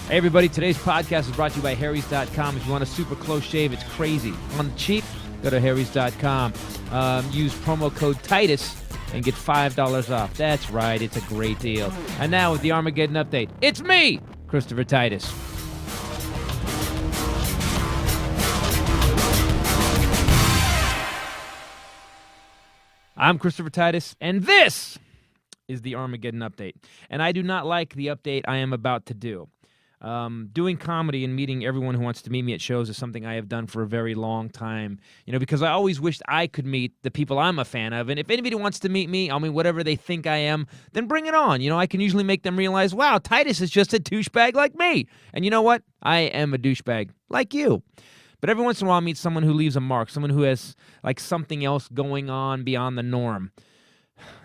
Hey everybody, today's podcast is brought to you by Harrys.com. If you want a super close shave, it's crazy. On the cheap, go to Harrys.com. Use promo code Titus and get $5 off. That's right, it's a great deal. And now with the Armageddon update, it's me, Christopher Titus. I'm Christopher Titus, and this is the Armageddon update. And I do not like the update I am about to do. Doing comedy and meeting everyone who wants to meet me at shows is something I have done for a very long time, because I always wished I could meet the people I'm a fan of. And if anybody wants to meet me, whatever they think I am, then bring it on. I can usually make them realize, wow, Titus is just a douchebag like me. And you know what? I am a douchebag like you. But every once in a while I meet someone who leaves a mark, someone who has like something else going on beyond the norm.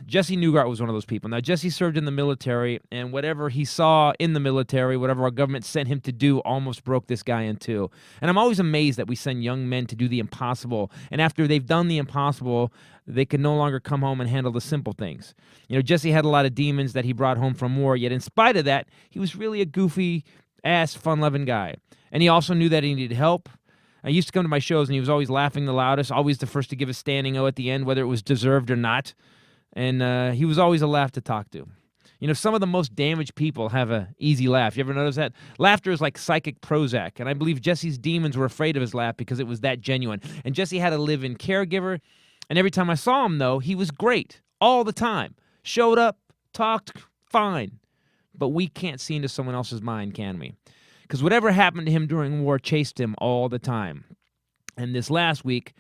Jesse Newgart was one of those people. Now, Jesse served in the military, and whatever he saw in the military, whatever our government sent him to do, almost broke this guy in two. And I'm always amazed that we send young men to do the impossible, and after they've done the impossible, they can no longer come home and handle the simple things. Jesse had a lot of demons that he brought home from war, yet in spite of that, he was really a goofy-ass, fun-loving guy. And he also knew that he needed help. I used to come to my shows, and he was always laughing the loudest, always the first to give a standing O at the end, whether it was deserved or not. And he was always a laugh to talk to. Some of the most damaged people have an easy laugh. You ever notice that? Laughter is like psychic Prozac. And I believe Jesse's demons were afraid of his laugh because it was that genuine. And Jesse had to live in caregiver. And every time I saw him, though, he was great. All the time. Showed up, talked, fine. But we can't see into someone else's mind, can we? Because whatever happened to him during war chased him all the time. And this last week,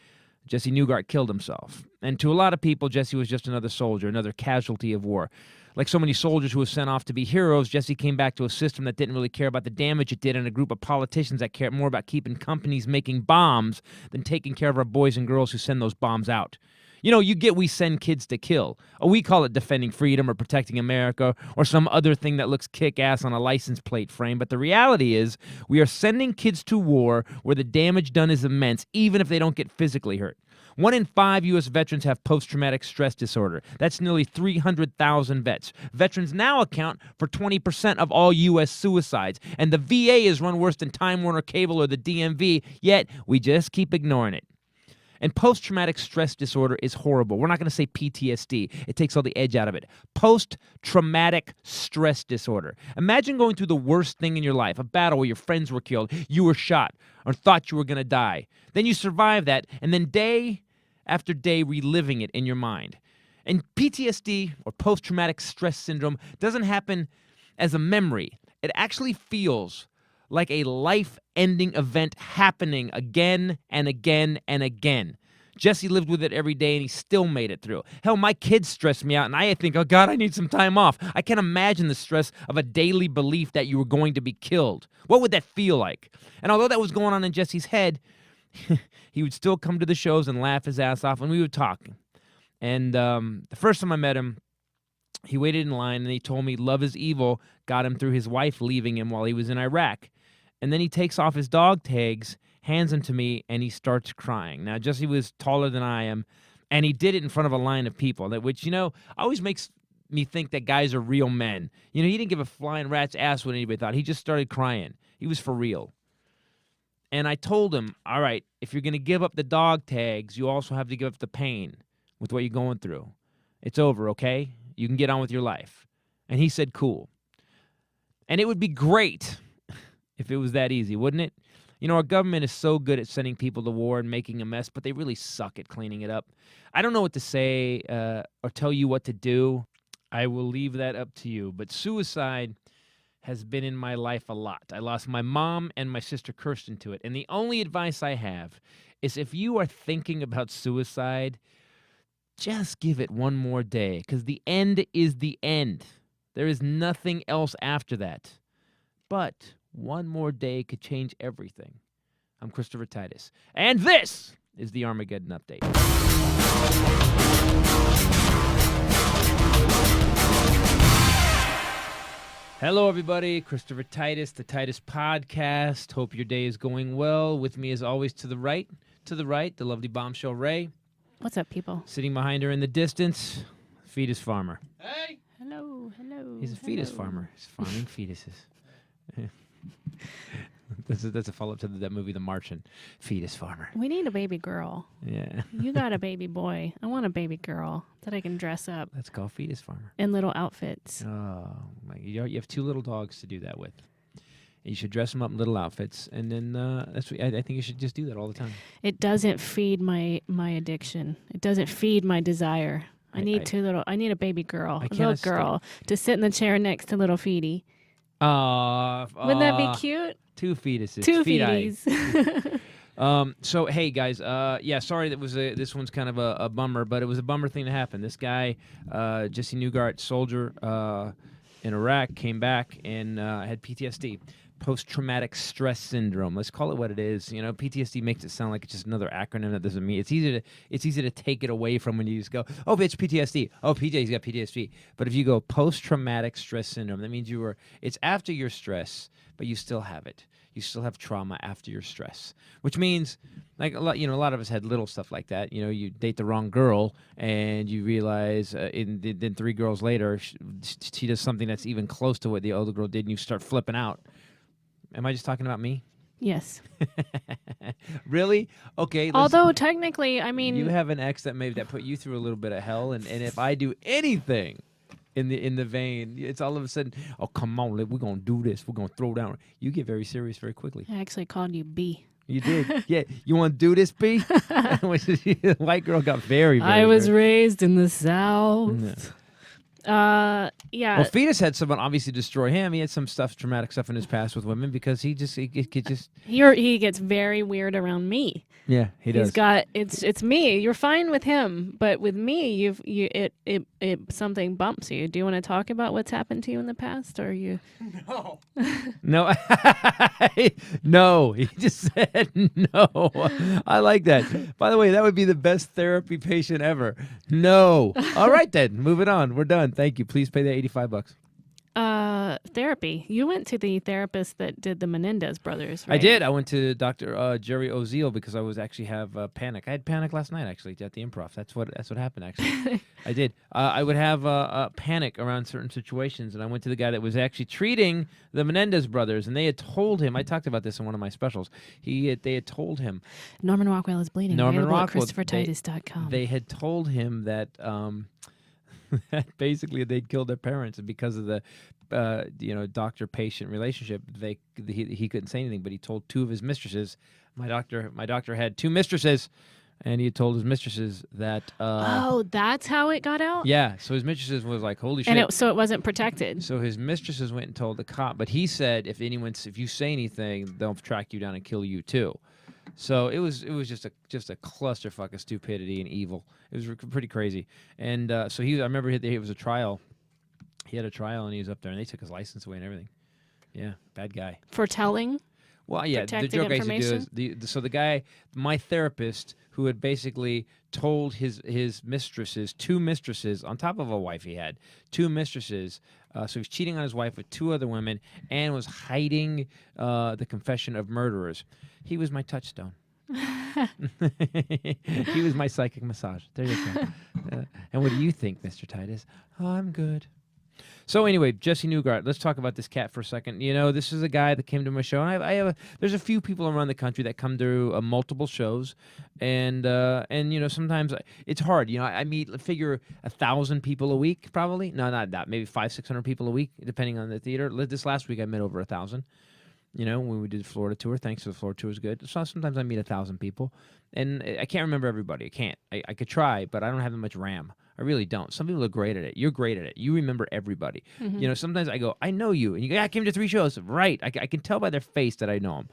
Jesse Newgart killed himself. And to a lot of people, Jesse was just another soldier, another casualty of war. Like so many soldiers who were sent off to be heroes, Jesse came back to a system that didn't really care about the damage it did and a group of politicians that cared more about keeping companies making bombs than taking care of our boys and girls who send those bombs out. You get we send kids to kill. Or we call it defending freedom or protecting America or some other thing that looks kick-ass on a license plate frame. But the reality is we are sending kids to war where the damage done is immense, even if they don't get physically hurt. 1 in 5 U.S. veterans have post-traumatic stress disorder. That's nearly 300,000 vets. Veterans now account for 20% of all U.S. suicides. And the VA is run worse than Time Warner Cable or the DMV, yet we just keep ignoring it. And post-traumatic stress disorder is horrible. We're not going to say PTSD. It takes all the edge out of it. Post-traumatic stress disorder. Imagine going through the worst thing in your life, a battle where your friends were killed, you were shot, or thought you were going to die. Then you survive that, and then day after day reliving it in your mind. And PTSD, or post-traumatic stress syndrome, doesn't happen as a memory. It actually feels like a life-ending event happening again and again and again. Jesse lived with it every day, and he still made it through. Hell, my kids stress me out, and I think, oh, God, I need some time off. I can't imagine the stress of a daily belief that you were going to be killed. What would that feel like? And although that was going on in Jesse's head, he would still come to the shows and laugh his ass off, and we would talk. And the first time I met him, he waited in line, and he told me love is evil got him through his wife leaving him while he was in Iraq. And then he takes off his dog tags, hands them to me, and he starts crying. Now, Jesse was taller than I am, and he did it in front of a line of people, which, always makes me think that guys are real men. He didn't give a flying rat's ass what anybody thought. He just started crying. He was for real. And I told him, all right, if you're going to give up the dog tags, you also have to give up the pain with what you're going through. It's over, okay? You can get on with your life. And he said, cool. And it would be great if it was that easy, wouldn't it? Our government is so good at sending people to war and making a mess, but they really suck at cleaning it up. I don't know what to say or tell you what to do. I will leave that up to you. But suicide has been in my life a lot. I lost my mom and my sister Kirsten to it. And the only advice I have is if you are thinking about suicide, just give it one more day, because the end is the end. There is nothing else after that. But one more day could change everything. I'm Christopher Titus, and this is the Armageddon Update. Hello, everybody. Christopher Titus, the Titus Podcast. Hope your day is going well. With me, as always, to the right, the lovely Bombshell Rae. What's up, people? Sitting behind her in the distance, fetus farmer. Hey! Hello. He's a fetus farmer. He's farming fetuses. That's a follow-up to that movie, The Martian. Fetus farmer. We need a baby girl. Yeah. You got a baby boy. I want a baby girl that I can dress up That's called fetus farmer. in little outfits. Oh, you have 2 little dogs to do that with. You should dress them up in little outfits, and then that's what, I think you should just do that all the time. It doesn't feed my addiction. It doesn't feed my desire. I need a baby girl, a little girl, to sit in the chair next to little Feety. Wouldn't that be cute? 2 fetuses. 2 feeties. So hey guys, sorry that was this one's kind of a bummer, but it was a bummer thing to happen. This guy, Jesse Newgart, soldier in Iraq, came back and had PTSD. Post-traumatic stress syndrome. Let's call it what it is. You know, PTSD makes it sound like it's just another acronym that doesn't mean. It's easy to take it away from when you just go, oh, it's PTSD. Oh, PJ's got PTSD. But if you go post-traumatic stress syndrome, that means it's after your stress, but you still have it. You still have trauma after your stress, which means, like a lot of us had little stuff like that. You know, you date the wrong girl, and you realize, then 3 girls later, she does something that's even close to what the other girl did, and you start flipping out. Am I just talking about me? Yes. Really? Okay. Although technically, I mean, you have an ex that put you through a little bit of hell, and if I do anything in the vein, it's all of a sudden, oh come on, we're gonna do this, we're gonna throw down. You get very serious very quickly. I actually called you B. You did, yeah. You want to do this, B? The white girl got very. I was raised in the South. Yeah. Yeah. Well, Fetus had someone obviously destroy him. He had some traumatic stuff in his past with women because he he gets very weird around me. Yeah, he does. He's got it's me. You're fine with him, but with me, it something bumps you. Do you want to talk about what's happened to you in the past, or you? No. No. No. He just said no. I like that. By the way, that would be the best therapy patient ever. No. All right then. Moving on. We're done. Thank you. Please pay that $85. Therapy. You went to the therapist that did the Menendez brothers, right? I did. I went to Dr. Jerry Oziel because I was actually have panic. I had panic last night actually at the Improv. That's what happened actually. I did. I would have panic around certain situations, and I went to the guy that was actually treating the Menendez brothers, and they had told him. I talked about this in one of my specials. They had told him Norman Rockwell is bleeding. Norman Rockwell. ChristopherTitus.com. They had told him that. That basically they'd killed their parents, and because of the doctor-patient relationship, he couldn't say anything. But he told 2 of his mistresses. My doctor had 2 mistresses, and he had told his mistresses that. Oh, that's how it got out. Yeah, so his mistresses was like, "Holy shit!" And so it wasn't protected. So his mistresses went and told the cop, but he said, if you say anything, they'll track you down and kill you too. So it was just a clusterfuck of stupidity and evil. It was pretty crazy. And so I remember it was a trial. He had a trial and he was up there and they took his license away and everything. Yeah, bad guy. For telling? Well, yeah, the joke I used to do is the guy, my therapist, who had basically told his mistresses, 2 mistresses on top of a wife he had, 2 mistresses. So he was cheating on his wife with 2 other women and was hiding the confession of murderers. He was my touchstone. He was my psychic massage. There you go. And what do you think, Mr. Titus? Oh, I'm good. So anyway, Jesse Newgart, let's talk about this cat for a second. You know, this is a guy that came to my show, and there's a few people around the country that come to multiple shows, and you know, sometimes it's hard. You know, I figure 1,000 people a week, probably. No, not that. Maybe 500-600 people a week, depending on the theater. This last week I met over 1,000. You know, when we did the Florida tour, thanks to the Florida tour was good. So sometimes I meet 1,000 people, and I can't remember everybody. I can't. I could try, but I don't have that much RAM. I really don't. Some people are great at it. You're great at it. You remember everybody. Mm-hmm. You know, sometimes I go, I know you. And you go, I came to 3 shows. Right. I can tell by their face that I know them.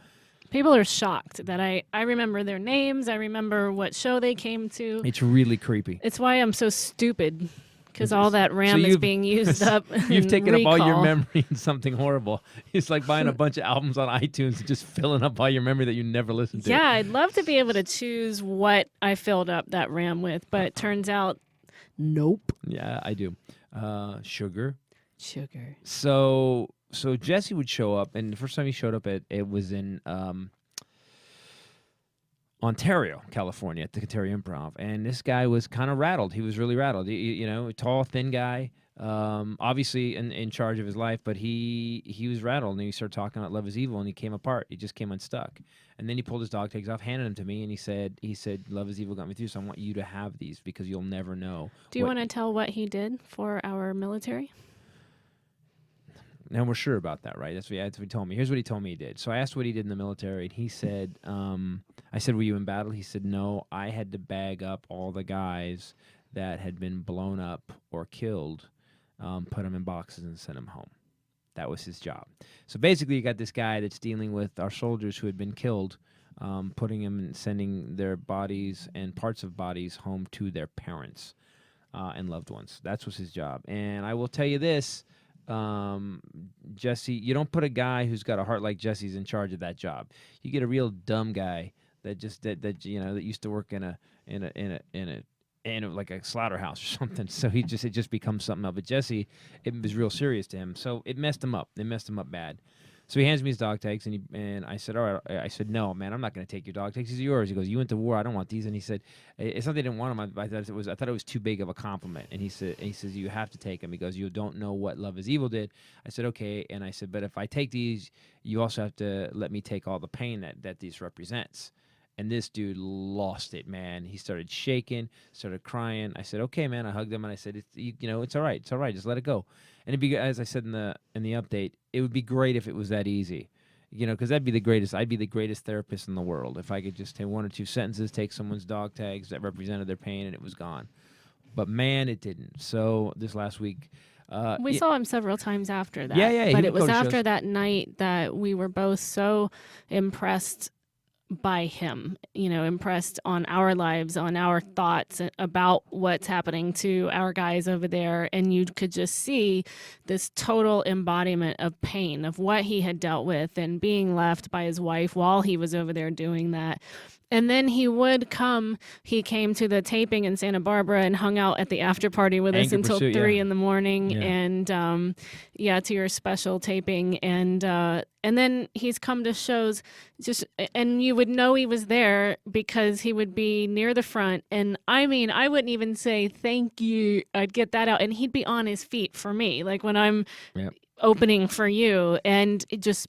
People are shocked that I remember their names. I remember what show they came to. It's really creepy. It's why I'm so stupid. Because all that RAM is being used up. You've taken up all your memory in something horrible. It's like buying a bunch of albums on iTunes and just filling up all your memory that you never listened to. Yeah, I'd love to be able to choose what I filled up that RAM with, but it turns out, nope. Yeah, I do. Sugar. So Jesse would show up, and the first time he showed up, it was in Ontario, California, at the Ontario Improv, and this guy was kind of rattled. He was really rattled. You know, a tall, thin guy, obviously in charge of his life, but he was rattled, and he started talking about love is evil, and he came apart. He just came unstuck. And then he pulled his dog tags off, handed them to me, and he said, love is evil got me through, so I want you to have these because you'll never know. Do you want to tell what he did for our military? Now we're sure about that, right? That's what he told me. Here's what he told me he did. So I asked what he did in the military, and he said, I said, were you in battle? He said, no, I had to bag up all the guys that had been blown up or killed, put them in boxes and send them home. That was his job. So basically, you got this guy that's dealing with our soldiers who had been killed, putting them and sending their bodies and parts of bodies home to their parents and loved ones. That was his job. And I will tell you this, Jesse, you don't put a guy who's got a heart like Jesse's in charge of that job. You get a real dumb guy that just that used to work in a like a slaughterhouse or something. So it just becomes something else. But Jesse, it was real serious to him. So it messed him up. It messed him up bad. So he hands me his dog tags, and I said, all right. I said, no, man, I'm not going to take your dog tags. These are yours. He goes, you went to war. I don't want these. And he said, it's not that I didn't want them. I thought it was too big of a compliment. And he says, you have to take them. He goes, you don't know what love is evil did. I said, okay. And I said, but if I take these, you also have to let me take all the pain that these represents. And this dude lost it, man. He started shaking, started crying. I said, "Okay, man." I hugged him and I said, "It's all right. It's all right. Just let it go." And it'd be, as I said in the update, it would be great if it was that easy, because that'd be the greatest. I'd be the greatest therapist in the world if I could just take one or two sentences, take someone's dog tags that represented their pain, and it was gone. But man, it didn't. So this last week, we saw him several times after that. Yeah. But it was after that night that we were both so impressed by him, impressed on our lives, on our thoughts about what's happening to our guys over there. And you could just see this total embodiment of pain, of what he had dealt with and being left by his wife while he was over there doing that. And then he came to the taping in Santa Barbara and hung out at the after party with us until 3 in the morning. Yeah. And to your special taping. And then he's come to shows and you would know he was there because he would be near the front. And I mean, I wouldn't even say thank you. I'd get that out and he'd be on his feet for me. Like when I'm opening for you, and just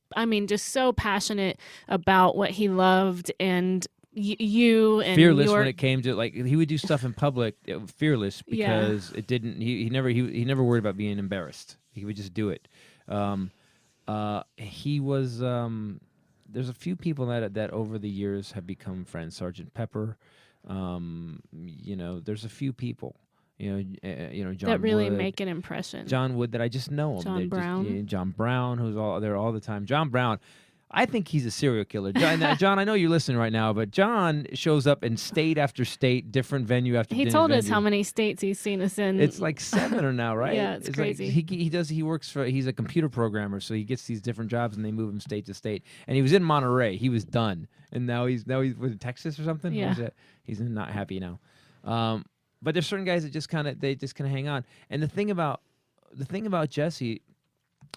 so passionate about what he loved and you and fearless when it came to, like, he would do stuff in public, fearless because it didn't. He never worried about being embarrassed. He would just do it. He was. There's a few people that over the years have become friends. Sergeant Pepper. There's a few people. John that really Wood, make an impression. John Wood, that I just know him. John Brown. John Brown, who's there all the time. John Brown. I think he's a serial killer. John, I know you're listening right now, but John shows up in state after state, different venue after venue. He told us how many states he's seen us in. It's like 7 or now, right? Yeah, it's crazy. Like he's a computer programmer, so he gets these different jobs and they move him state to state. And he was in Monterey. He was done. And now he's in Texas or something? Yeah. He's not happy now. But there's certain guys that just kind of hang on. And the thing about Jesse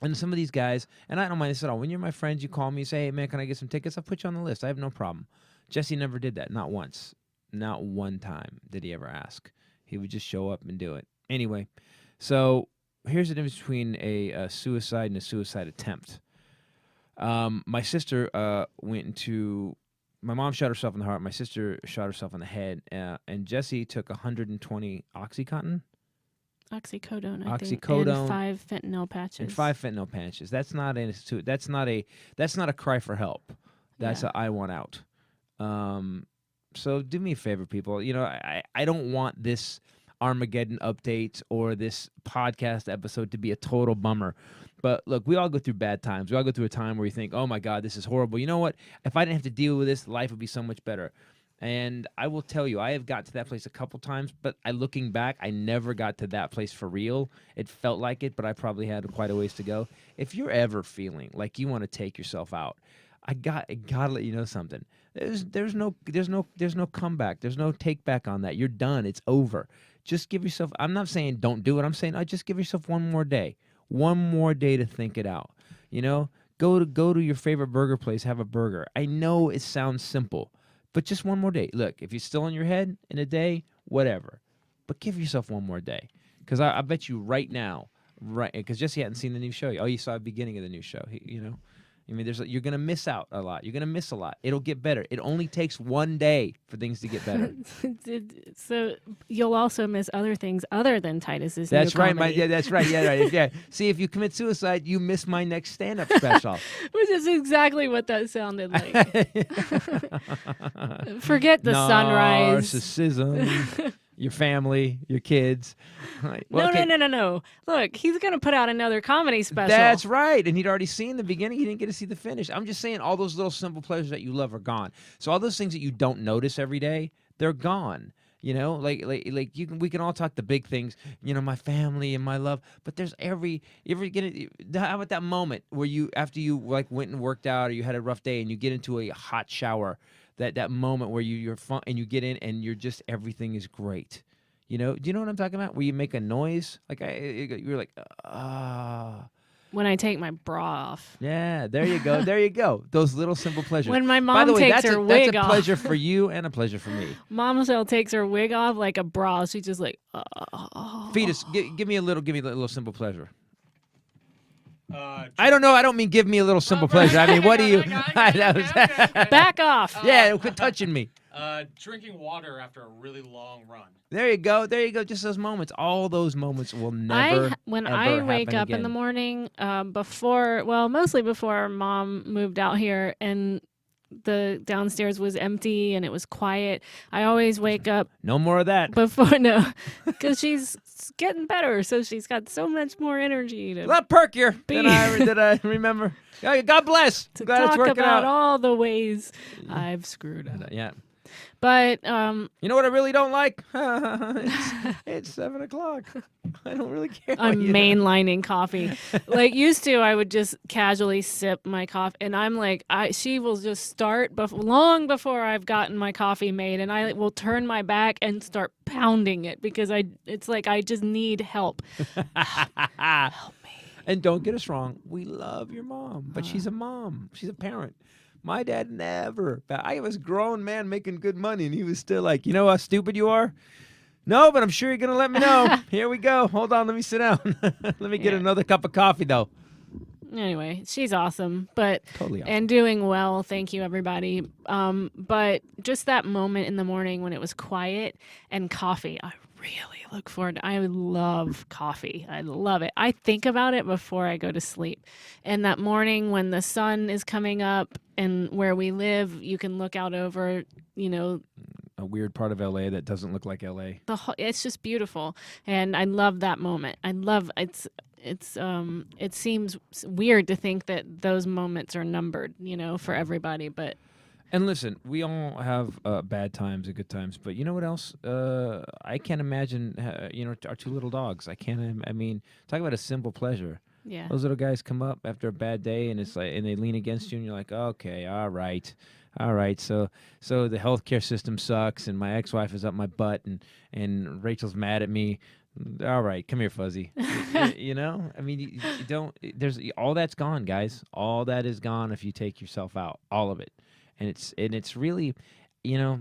and some of these guys, and I don't mind this at all. When you're my friends, you call me, you say, "Hey man, can I get some tickets?" I'll put you on the list. I have no problem. Jesse never did that. Not once. Not one time did he ever ask. He would just show up and do it. Anyway, so here's the difference between a suicide and a suicide attempt. My sister went into. My mom shot herself in the heart. My sister shot herself in the head. And Jesse took 120 Oxycontin. Oxycodone, I think. And 5 fentanyl patches. That's not a cry for help. That's a I want out. So do me a favor, people. I don't want this Armageddon update or this podcast episode to be a total bummer. But look, we all go through bad times. We all go through a time where you think, "Oh my God, this is horrible." You know what? If I didn't have to deal with this, life would be so much better. And I will tell you, I have got to that place a couple times, but looking back, I never got to that place for real. It felt like it, but I probably had quite a ways to go. If you're ever feeling like you want to take yourself out, I gotta let you know something. There's no comeback. There's no take back on that. You're done. It's over. Just give yourself. I'm not saying don't do it. I'm saying just give yourself one more day to think it out. Go to your favorite burger place, have a burger. I know it sounds simple. But just one more day. Look, if you're still in your head in a day, whatever. But give yourself one more day. Because I bet you right now, because Jesse hadn't seen the new show. Oh, you saw the beginning of the new show. I mean, you're going to miss out a lot. You're going to miss a lot. It'll get better. It only takes one day for things to get better. So you'll also miss other things other than Titus's new That's right. comedy. That's right. Yeah, right. Yeah. See, if you commit suicide, you miss my next stand-up special. Which is exactly what that sounded like. Forget the sunrise. Narcissism. Your family, your kids. Right. Well, No. Look, he's going to put out another comedy special. That's right. And he'd already seen the beginning. He didn't get to see the finish. I'm just saying all those little simple pleasures that you love are gone. So all those things that you don't notice every day, they're gone. Like we can all talk the big things, my family and my love, but there's how about that moment where after you like went and worked out or you had a rough day and you get into a hot shower, that moment where you're fun and you get in and you're just everything is great. Do you know what I'm talking about? Where you make a noise like you're like when I take my bra off. Yeah, there you go. There you go. Those little simple pleasures. When my mom By the way, takes her wig that's a off. pleasure for you and a pleasure for me. Bombshell takes her wig off like a bra. She's just like, Fetus, give me a little simple pleasure. I don't know. I don't mean give me a little simple pleasure. I mean, what do you? Back off. Yeah, quit touching me. Drinking water after a really long run. There you go. There you go. Just those moments. All those moments will never. When ever I wake happen up in again. the morning, mostly before Mom moved out here and the downstairs was empty and it was quiet, I always wake up. No more of that. Because she's getting better, so she's got so much more energy to. A lot perkier than I remember. God bless. To Glad it's talk working about out. all the ways I've screwed up. Yeah. But you know what I really don't like? It's 7 o'clock. I don't really care. I'm mainlining coffee. Like used to, I would just casually sip my coffee, and I'm like, she will just start long before I've gotten my coffee made, and I will turn my back and start pounding it because it's like I just need help. Help me. And don't get us wrong, we love your mom, but she's a mom. She's a parent. My dad never. I was a grown man making good money, and he was still like, you know how stupid you are? No, but I'm sure you're going to let me know. Here we go. Hold on. Let me sit down. Let me get another cup of coffee, though. Anyway, she's awesome, Totally awesome. And doing well. Thank you, everybody. But just that moment in the morning when it was quiet and coffee, I really look forward to. I love coffee. I love it. I think about it before I go to sleep. And that morning when the sun is coming up and where we live, you can look out over, a weird part of LA that doesn't look like LA. It's just beautiful. And I love that moment. It seems weird to think that those moments are numbered, for everybody, but. And listen, we all have bad times and good times, but you know what else? I can't imagine, our two little dogs. I mean, talk about a simple pleasure. Yeah. Those little guys come up after a bad day, and it's like, and they lean against you, and you're like, okay, all right. So the healthcare system sucks, and my ex-wife is up my butt, and Rachel's mad at me. All right, come here, Fuzzy. I mean, you don't. There's all that's gone, guys. All that is gone if you take yourself out, all of it. And it's really,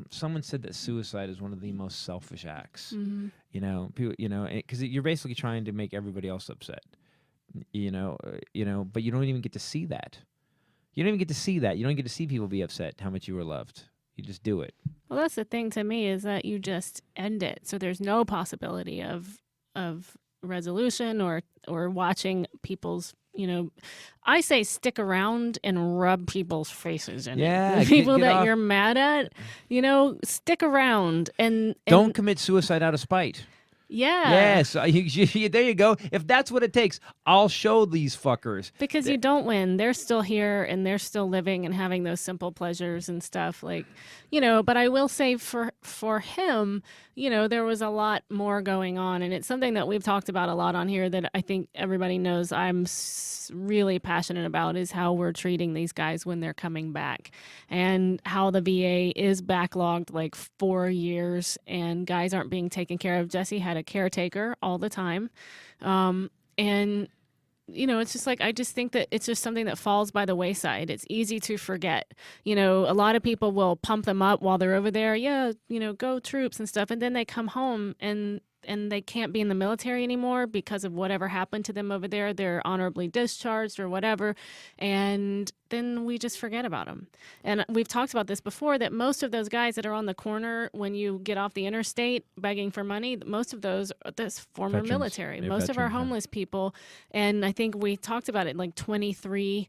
someone said that suicide is one of the most selfish acts. Mm-hmm. People, because you're basically trying to make everybody else upset. But you don't even get to see that. You don't even get to see that. You don't get to see people be upset how much you were loved. You just do it. Well, that's the thing to me is that you just end it. So there's no possibility of resolution or watching people's, I say stick around and rub people's faces in it. The people that off. You're mad at, stick around and don't commit suicide out of spite. Yeah. Yes. There you go. If that's what it takes, I'll show these fuckers. Because you don't win. They're still here and they're still living and having those simple pleasures and stuff but I will say for him, there was a lot more going on. And it's something that we've talked about a lot on here that I think everybody knows I'm really passionate about is how we're treating these guys when they're coming back and how the VA is backlogged like 4 years and guys aren't being taken care of. Jesse had a caretaker all the time. It's just like, I just think that it's just something that falls by the wayside. It's easy to forget. A lot of people will pump them up while they're over there. Yeah, go troops and stuff. And then they come home and and they can't be in the military anymore because of whatever happened to them over there. They're honorably discharged or whatever. And then we just forget about them. And we've talked about this before, that most of those guys that are on the corner when you get off the interstate begging for money, most of those are former Veterans. military. They're Most of our veterans, yeah. homeless people. And I think we talked about it, like 23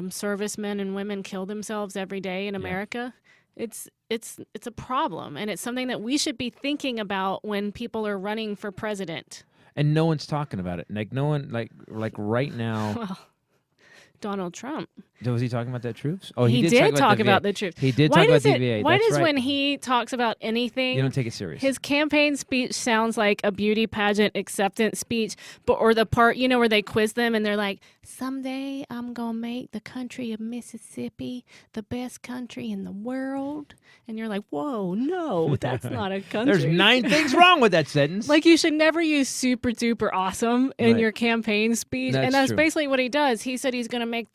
servicemen and women kill themselves every day in America. It's a problem, and it's something that we should be thinking about when people are running for president. And no one's talking about it. Like no one, like right now. Well, Donald Trump. Was he talking about the troops? Oh, he did talk about the troops. He did talk about the VA. Why That's does right. when he talks about anything, You don't take it serious. his campaign speech sounds like a beauty pageant acceptance speech, or the part, where they quiz them and they're like, someday I'm going to make the country of Mississippi the best country in the world. And you're like, whoa, no, that's not a country. There's 9 things wrong with that sentence. Like, you should never use super duper awesome in Right. your campaign speech. That's and that's true. basically what he does. He said he's going to make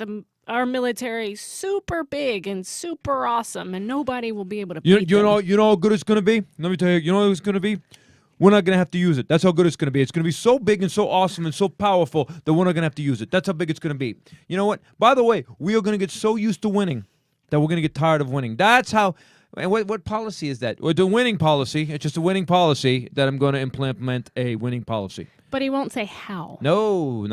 our military super big and super awesome, and nobody will be able to beat them. You know how good it's gonna be. Let me tell you. You know how it's gonna be. We're not gonna have to use it. That's how good it's gonna be. It's gonna be so big and so awesome and so powerful that we're not gonna have to use it. That's how big it's gonna be. You know what? By the way, we are gonna get so used to winning that we're gonna get tired of winning. That's how. And what policy is that? It's a winning policy. It's just a winning policy that I'm going to implement a winning policy. But he won't say how. No,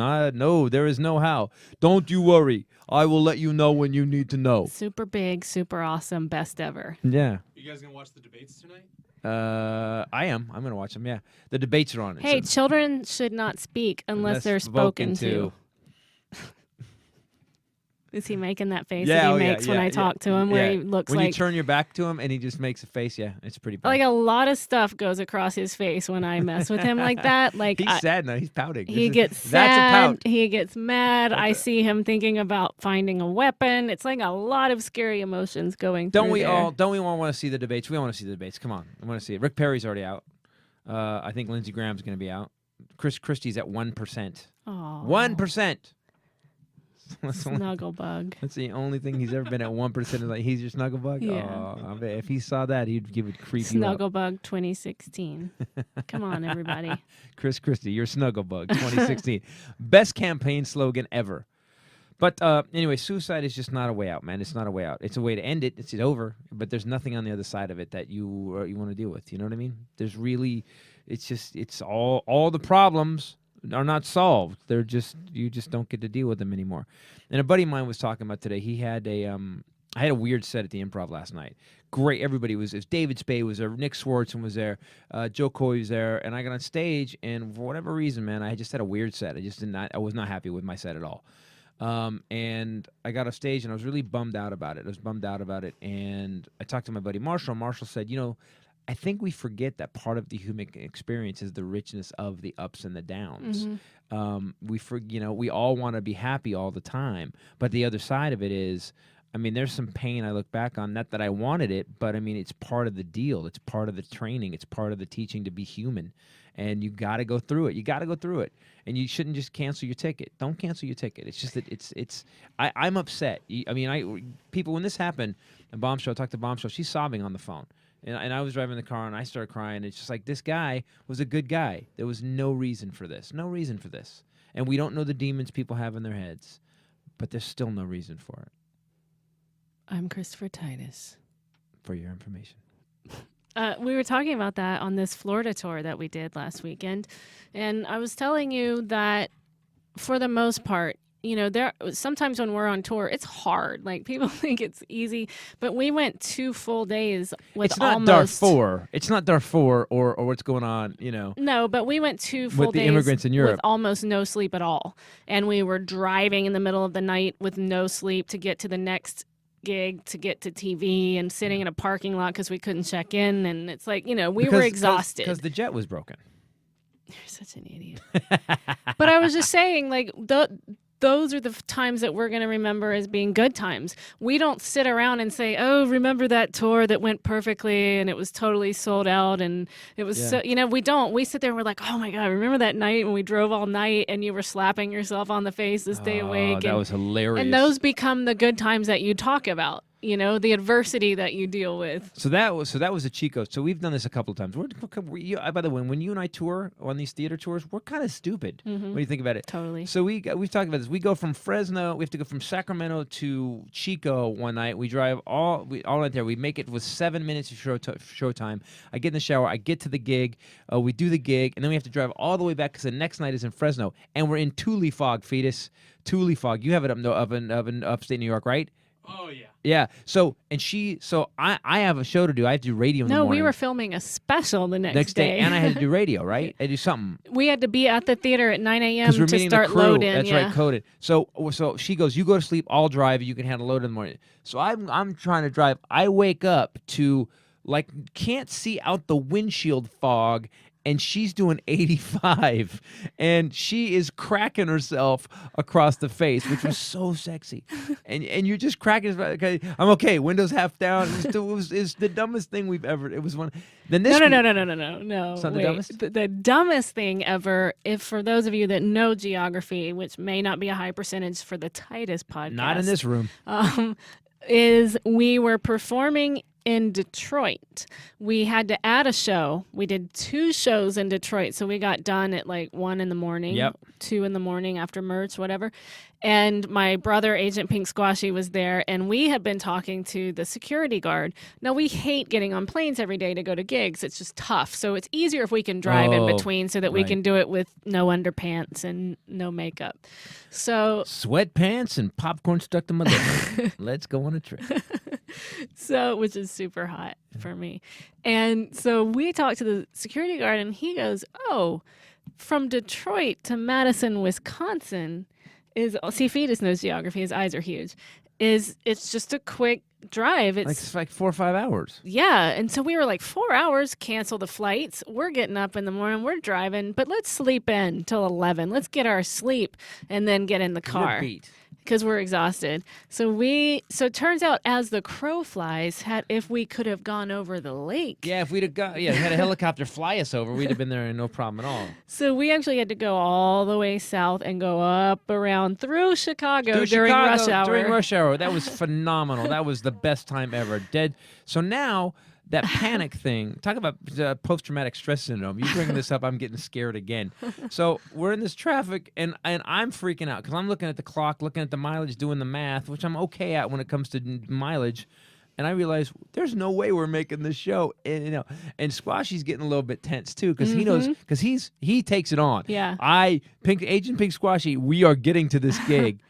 there is no how. Don't you worry. I will let you know when you need to know. Super big, super awesome, best ever. Yeah. You guys gonna watch the debates tonight? I am. I'm going to watch them, yeah. The debates are on. Hey, children should not speak unless they're spoken to. Is he making that face that he makes when I talk to him, where he looks when like... you turn your back to him and he just makes a face, yeah, it's pretty bad. Like, a lot of stuff goes across his face when I mess with him like that. Like, He's sad now. He's pouting. he gets sad. That's a pout. He gets mad. I see him thinking about finding a weapon. It's like a lot of scary emotions going through Don't we there. all want to see the debates? We want to see the debates. Come on. I want to see it. Rick Perry's already out. I think Lindsey Graham's going to be out. Chris Christie's at 1%. Aw. 1%. Snuggle bug. That's the only thing he's ever been at 1%. Is like, he's your snuggle bug? Yeah. Oh, I bet if he saw that, he'd creep you up. Snugglebug 2016. Come on, everybody. Chris Christie, your Snugglebug 2016. Best campaign slogan ever. But anyway, suicide is just not a way out, man. It's not a way out. It's a way to end it. It's over. But there's nothing on the other side of it that you want to deal with. You know what I mean? There's really, it's all the problems are not solved. They're you just don't get to deal with them anymore. And a buddy of mine was talking about today. He had I had a weird set at the Improv last night. Great, everybody was there. David Spade was there. Nick Swartzen was there. Joe Coy was there. And I got on stage, and for whatever reason, man, I just had a weird set. I was not happy with my set at all. And I got off stage, and I was really bummed out about it. And I talked to my buddy Marshall. Marshall said, I think we forget that part of the human experience is the richness of the ups and the downs. Mm-hmm. We all want to be happy all the time, but the other side of it is, there's some pain I look back on. Not that I wanted it, but it's part of the deal. It's part of the training. It's part of the teaching to be human, and you got to go through it. And you shouldn't just cancel your ticket. Don't cancel your ticket. It's just that I'm upset. People, when this happened, and Bombshell, I talked to Bombshell. She's sobbing on the phone. And I was driving the car, and I started crying. It's just like, this guy was a good guy. There was no reason for this. And we don't know the demons people have in their heads, but there's still no reason for it. I'm Christopher Titus. For your information. We were talking about that on this Florida tour that we did last weekend. And I was telling you that for the most part, there sometimes when we're on tour, it's hard. Like, people think it's easy, but we went 2 full days with It's not almost Darfur. It's not Darfur or what's going on, No, but we went 2 full with the days immigrants in Europe. with almost no sleep at all. And we were driving in the middle of the night with no sleep to get to the next gig, to get to TV, and sitting in a parking lot because we couldn't check in. And it's like, we were exhausted. Because the jet was broken. You're such an idiot. But I was just saying, like, those are the times that we're going to remember as being good times. We don't sit around and say, oh, remember that tour that went perfectly and it was totally sold out and it was so, we don't. We sit there and we're like, oh my God, remember that night when we drove all night and you were slapping yourself on the face to stay awake? That was hilarious. And those become the good times that you talk about. the adversity that you deal with. So that was a Chico. So we've done this a couple of times. By the way, when you and I tour on these theater tours, we're kind of stupid when you think about it. Totally. So we've talked about this. We go from Fresno. We have to go from Sacramento to Chico one night. We drive all night there. We make it with 7 minutes of show time. I get in the shower. I get to the gig. We do the gig, and then we have to drive all the way back because the next night is in Fresno, and we're in Thule fog, fetus. Thule fog. You have it up in upstate New York, right? Oh, yeah. Yeah. So I have a show to do. I have to do radio in the morning. No, we were filming a special the next day. And I had to do radio, right? I do something. We had to be at the theater at 9 a.m. We're to meeting start the crew. loading. That's right, coded. So she goes, you go to sleep, I'll drive, you can handle load in the morning. So I'm trying to drive. I wake up to can't see out the windshield fog, and she's doing 85, and she is cracking herself across the face, which was so sexy. And you're just cracking. Okay, I'm okay. Windows half down. It's the dumbest thing we've ever. It was one. Then this. No. It's not the dumbest? The dumbest thing ever. If for those of you that know geography, which may not be a high percentage for the Titus podcast, Not in this room. Is we were performing in Detroit. We had to add a show. We did 2 shows in Detroit, so we got done at 1 in the morning, Yep. 2 in the morning after merch, whatever. And my brother, Agent Pink Squashy, was there, and we had been talking to the security guard. Now, we hate getting on planes every day to go to gigs. It's just tough. So it's easier if we can drive in between so that we right. can do it with no underpants and no makeup. So Sweatpants and popcorn stuck to my lips. Let's go on a trip. which is super hot for me. And so we talked to the security guard, and he goes, "Oh, from Detroit to Madison, Wisconsin see, Fetus knows geography. His eyes are huge. It's just a quick drive. It's like 4 or 5 hours. Yeah, and so we were like 4 hours. Cancel the flights. We're getting up in the morning. We're driving, but let's sleep in till 11. Let's get our sleep and then get in the car because we're exhausted. So it turns out as the crow flies, if we could have gone over the lake. Yeah, if we'd have had a helicopter fly us over, we'd have been there no problem at all. So we actually had to go all the way south and go up around through Chicago during rush hour. During rush hour. That was phenomenal. That was the best time ever. So now that panic thing, talk about post-traumatic stress syndrome. You bring this up, I'm getting scared again. So we're in this traffic, and I'm freaking out because I'm looking at the clock, looking at the mileage, doing the math, which I'm okay at when it comes to mileage. And I realize there's no way we're making this show. And Squashy's getting a little bit tense too because he knows, because he takes it on. Yeah. Agent Pink Squashy, we are getting to this gig.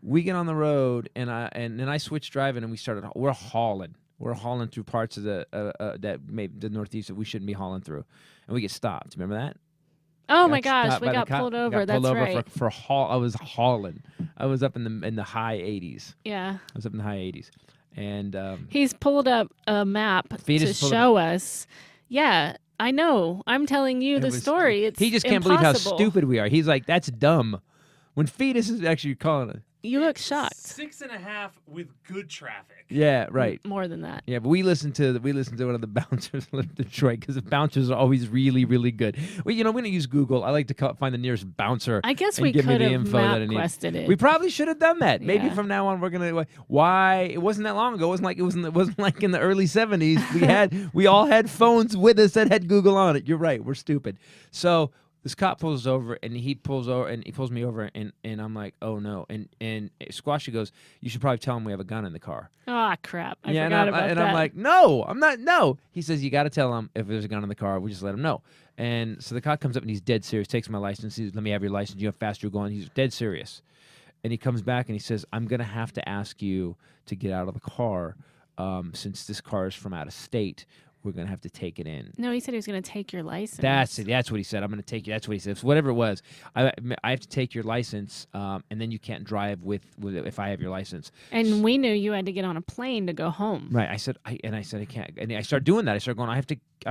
We get on the road, and then I switched driving, and we're hauling. We're hauling through parts of the Northeast that we shouldn't be hauling through, and we get stopped. Remember that? Oh my gosh, we got pulled over. That's right. For haul. I was hauling. I was up in the high 80s. Yeah. I was up in the high 80s, and he's pulled up a map to show us. Yeah, I know. I'm telling you the story. He just can't believe how stupid we are. He's like, "That's dumb." When Fetus is actually calling it. You look shocked. 6.5 with good traffic. Yeah, right. More than that. Yeah, but we listened to one of the bouncers in Detroit because the bouncers are always really, really good. We don't use Google. I like to find the nearest bouncer. I guess and we give could me the have info that I need. MapQuested it. We probably should have done that. Maybe Yeah. from now on we're gonna. Why? It wasn't that long ago. It wasn't like in the early 70s. We all had phones with us that had Google on it. You're right. We're stupid. So. This cop pulls over, and he pulls me over, and I'm like, oh no, and Squashy goes, you should probably tell him we have a gun in the car. Ah, crap! I forgot about that. And I'm like, no, I'm not. No, he says you got to tell him if there's a gun in the car. We just let him know. And so the cop comes up, and he's dead serious. Takes my license. He says, let me have your license. You know how fast you're going. He's dead serious, and he comes back and he says, I'm gonna have to ask you to get out of the car, since this car is from out of state. We're going to have to take it in. No, he said he was going to take your license. That's it. That's what he said. I'm going to take you. That's what he said. So whatever it was, I have to take your license, and then you can't drive with if I have your license. And we knew you had to get on a plane to go home. Right. I said I can't. And I started doing that. I started going, I have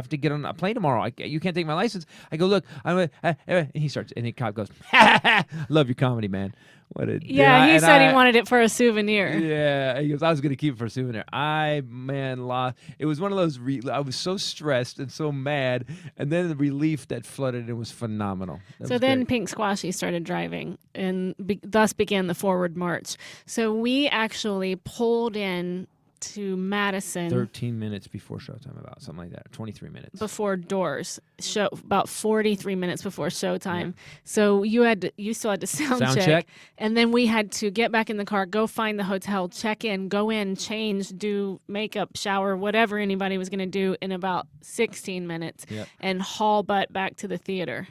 to get on a plane tomorrow. You can't take my license. I go, look, and he starts, and the cop goes, ha, ha, ha. Love your comedy, man. He said he wanted it for a souvenir. Yeah, he goes, I was going to keep it for a souvenir. Lost. It was one of those, I was so stressed and so mad, and then the relief that flooded, it was phenomenal. So then Pink Squashy started driving, and thus began the forward march. So we actually pulled in to Madison 13 minutes before showtime, about something like that. 23 minutes before doors. Show about 43 minutes before showtime. So you still had to sound check, and then we had to get back in the car, go find the hotel, check in, go in, change, do makeup, shower, whatever anybody was going to do in about 16 minutes, and haul butt back to the theater.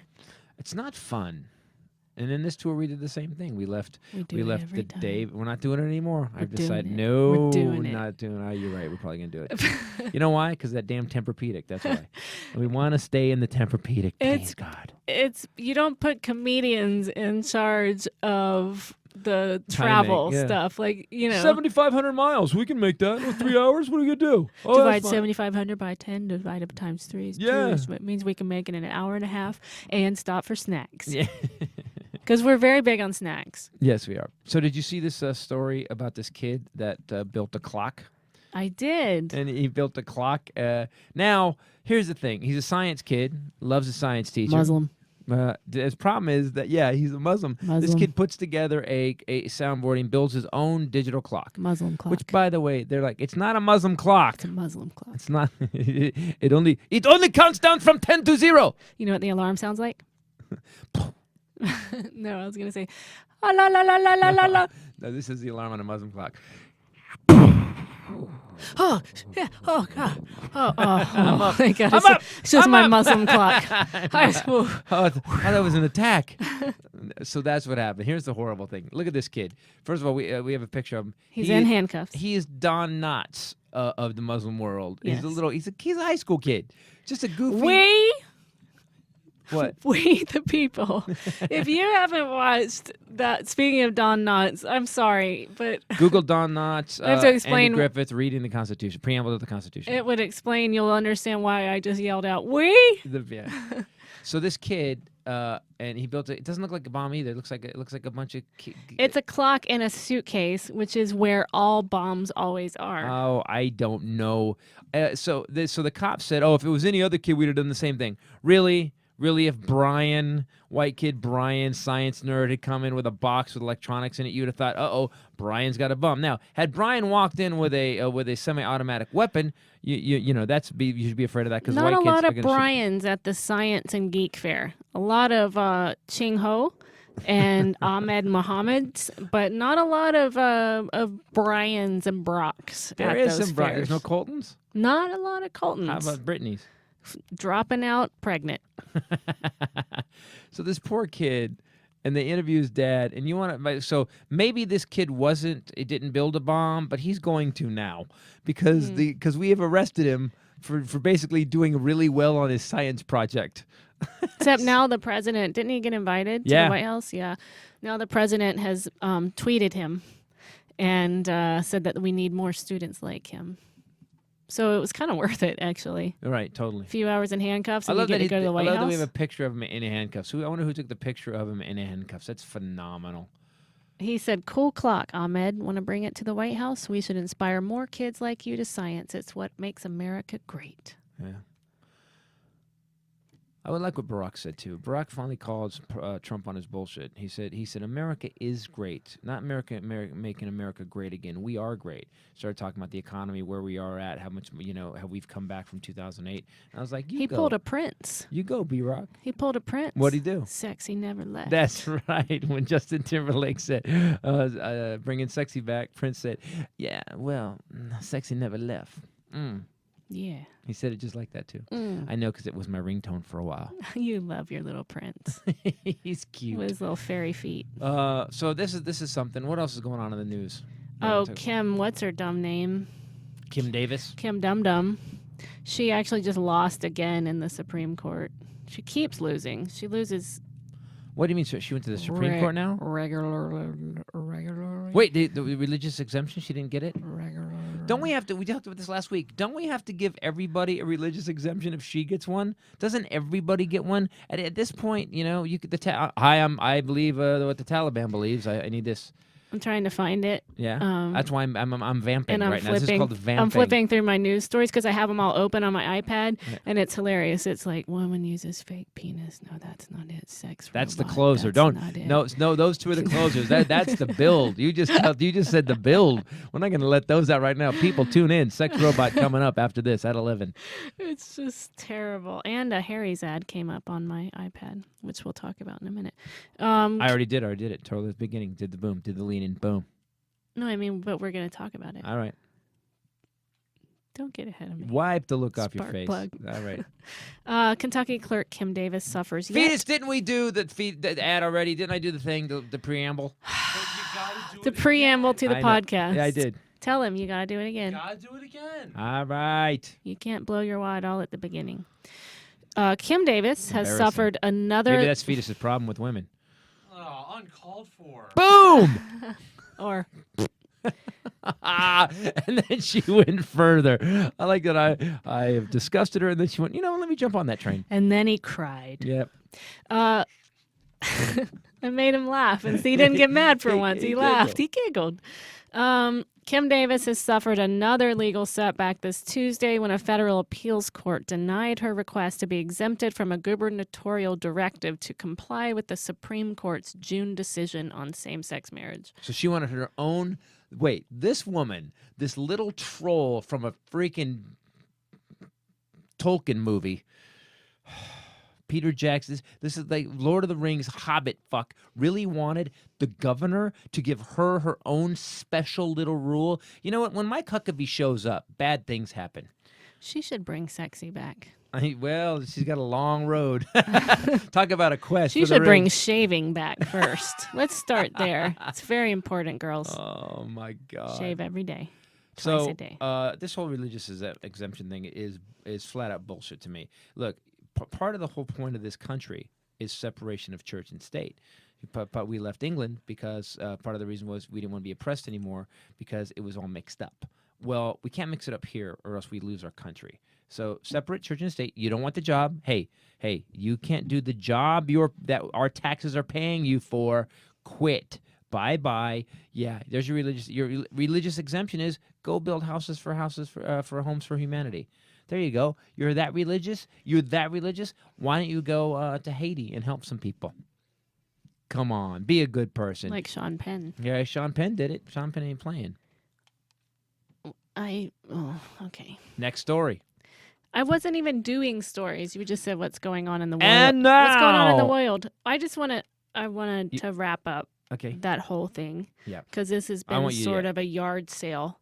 It's not fun. And in this tour, we did the same thing. We left the time. day. We're not doing it anymore. I've decided, We're doing not doing it. Oh, you're right. We're probably going to do it. You know why? Because that damn Tempur-Pedic. That's why. We want to stay in the Tempur-Pedic. Please, God. You don't put comedians in charge of the travel stuff. Like, 7,500 miles. We can make that in 3 hours. What are you going to do? Oh, divide 7,500 by 10, divide it times 3 is 2. It means we can make it in an hour and a half and stop for snacks. Yeah. Because we're very big on snacks. Yes, we are. So did you see this story about this kid that built a clock? I did. And he built a clock. Now, here's the thing. He's a science kid, loves a science teacher. Muslim. His problem is that, he's a Muslim. This kid puts together a soundboard and builds his own digital clock. Muslim clock. Which, by the way, they're like, it's not a Muslim clock. It's a Muslim clock. It's not. It only counts down from 10 to 0. You know what the alarm sounds like? No, I was going to say, la la la la la la la. No, this is the alarm on a Muslim clock. Oh, yeah. Oh, God. Oh, thank God. It's just my Muslim clock. I thought that was an attack. So that's what happened. Here's the horrible thing. Look at this kid. First of all, we have a picture of him. He's in handcuffs. He is Don Knotts of the Muslim world. Yes. He's a high school kid. Just a goofy. What? We the people. If you haven't watched that, speaking of Don Knotts, I'm sorry, but Google Don Knotts. I have to explain. Andy Griffith reading the Constitution, preamble to the Constitution. It would explain. You'll understand why I just yelled out, "We." So this kid, and he built it. It doesn't look like a bomb either. It looks like a bunch of. It's a clock in a suitcase, which is where all bombs always are. Oh, I don't know. So the cop said, "Oh, if it was any other kid, we'd have done the same thing." Really, if Brian, white kid Brian, science nerd, had come in with a box with electronics in it, you would have thought, "Uh-oh, Brian's got a bum." Now, had Brian walked in with a semi-automatic weapon, you should be afraid of that, because not a lot of Brians at the Science and Geek Fair. A lot of Ching Ho and Ahmed Mohammeds, but not a lot of Brians and Brocks. There is some Brian. There's no Coltons. Not a lot of Coltons. How about Brittany's? Dropping out pregnant. So this poor kid, and they interview his dad, and so maybe this kid didn't build a bomb, but he's going to now, because we have arrested him for basically doing really well on his science project. Except now the president, didn't he get invited to the White House? Yeah. Now the president has tweeted him and said that we need more students like him. So it was kind of worth it, actually. Right, totally. A few hours in handcuffs, and you get to go to the White House. I love that we have a picture of him in handcuffs. I wonder who took the picture of him in handcuffs. That's phenomenal. He said, "Cool clock, Ahmed. Want to bring it to the White House? We should inspire more kids like you to science. It's what makes America great." Yeah. I would like what Barack said too. Barack finally called Trump on his bullshit. He said America is great, not America making America great again. We are great. Started talking about the economy, where we are at, how much how we've come back from 2008. And I was like, he pulled a Prince. You go, B-Rock. He pulled a Prince. What'd he do? Sexy never left. That's right. When Justin Timberlake said, "Bringing sexy back," Prince said, "Yeah, well, sexy never left." Yeah. He said it just like that, too. I know, because it was my ringtone for a while. You love your little Prince. He's cute. With his little fairy feet. So this is something. What else is going on in the news? Kim, what's her dumb name? Kim Davis? Kim Dum Dum. She actually just lost again in the Supreme Court. She keeps losing. She loses... What do you mean? So she went to the Supreme Court now? Regularly. Wait, the religious exemption? She didn't get it? Regularly. Don't we have to? We talked about this last week. Don't we have to give everybody a religious exemption if she gets one? Doesn't everybody get one? At this point, you could. I believe what the Taliban believes. I need this. I'm trying to find it. Yeah, that's why I'm vamping and I'm right now. This is flipping. called vamping. I'm flipping through my news stories because I have them all open on my iPad, and it's hilarious. It's like woman uses fake penis. No, that's not it. Sex. That's the robot. closer. That's Don't not it. no. Those two are the closers. That's the build. You just said the build. We're not going to let those out right now. People, tune in. Sex robot coming up after this at 11. It's just terrible. And a Harry's ad came up on my iPad, which we'll talk about in a minute. I already did it. Totally at the beginning. Did the boom. Did the lean in. Boom. No, I mean, but we're going to talk about it. All right. Don't get ahead of me. Wipe the look off your Spark face. plug. All right. Kentucky clerk Kim Davis suffers Fetus, didn't we do the ad already? Didn't I do the thing, the preamble? the preamble to the podcast. Yeah, I did. Tell him you got to do it You again. gotta do it again. All right. You can't blow your wad all at the beginning. Kim Davis has Embarrassing. suffered another... Maybe that's Fetus's problem with women. Oh, uncalled for. Boom! Or... And then she went further. I like that I have disgusted her, and then she went, let me jump on that train. And then he cried. Yep. I made him laugh, and he didn't get mad for once. He laughed. giggled. He giggled. Kim Davis has suffered another legal setback this Tuesday when a federal appeals court denied her request to be exempted from a gubernatorial directive to comply with the Supreme Court's June decision on same-sex marriage. So she wanted her own. Wait, this woman, this little troll from a freaking Tolkien movie. Peter Jackson, this is like Lord of the Rings Hobbit fuck, really wanted the governor to give her her own special little rule. You know what? When Mike Huckabee shows up, bad things happen. She should bring sexy back. Well, she's got a long road. Talk about a quest. She for the should bring ring. shaving back first. Let's start there. It's very important, girls. Oh my God. Shave every day. Twice So a day. This whole religious exemption thing is flat out bullshit to me. Look, part of the whole point of this country is separation of church and state. But we left England because part of the reason was we didn't want to be oppressed anymore because it was all mixed up. Well, we can't mix it up here or else we lose our country. So separate church and state. You don't want the job. Hey, you can't do the job that our taxes are paying you for. Quit. Bye. Yeah, there's your religious exemption is go build houses for homes for humanity. There you go. You're that religious. Why don't you go to Haiti and help some people? Come on, be a good person. Like Sean Penn. Yeah, Sean Penn did it. Sean Penn ain't playing. Okay. Next story. I wasn't even doing stories. You just said what's going on in the world. And What's going on in the now- world? I wanted to wrap up Okay. that whole thing. Yeah. Because this has I been want you- sort yeah. of a yard sale.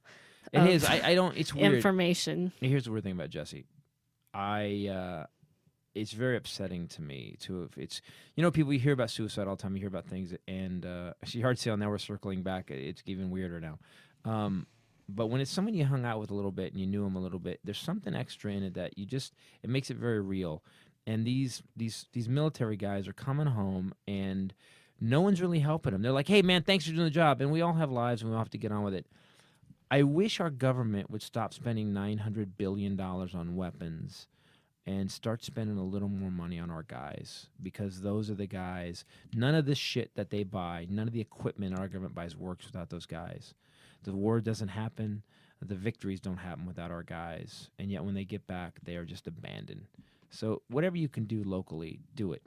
It of is. I don't. It's weird. Information. Here's the weird thing about Jesse. It's very upsetting to me too. If it's people, you hear about suicide all the time. You hear about things, and it's yard sale. Now we're circling back. It's even weirder now. But when it's someone you hung out with a little bit and you knew them a little bit, there's something extra in it that it makes it very real. And these military guys are coming home and no one's really helping them. They're like, "Hey man, thanks for doing the job." And we all have lives and we all have to get on with it. I wish our government would stop spending $900 billion on weapons and start spending a little more money on our guys, because those are the guys. None of this shit that they buy, none of the equipment our government buys works without those guys. The war doesn't happen. The victories don't happen without our guys. And yet when they get back, they are just abandoned. So whatever you can do locally, do it.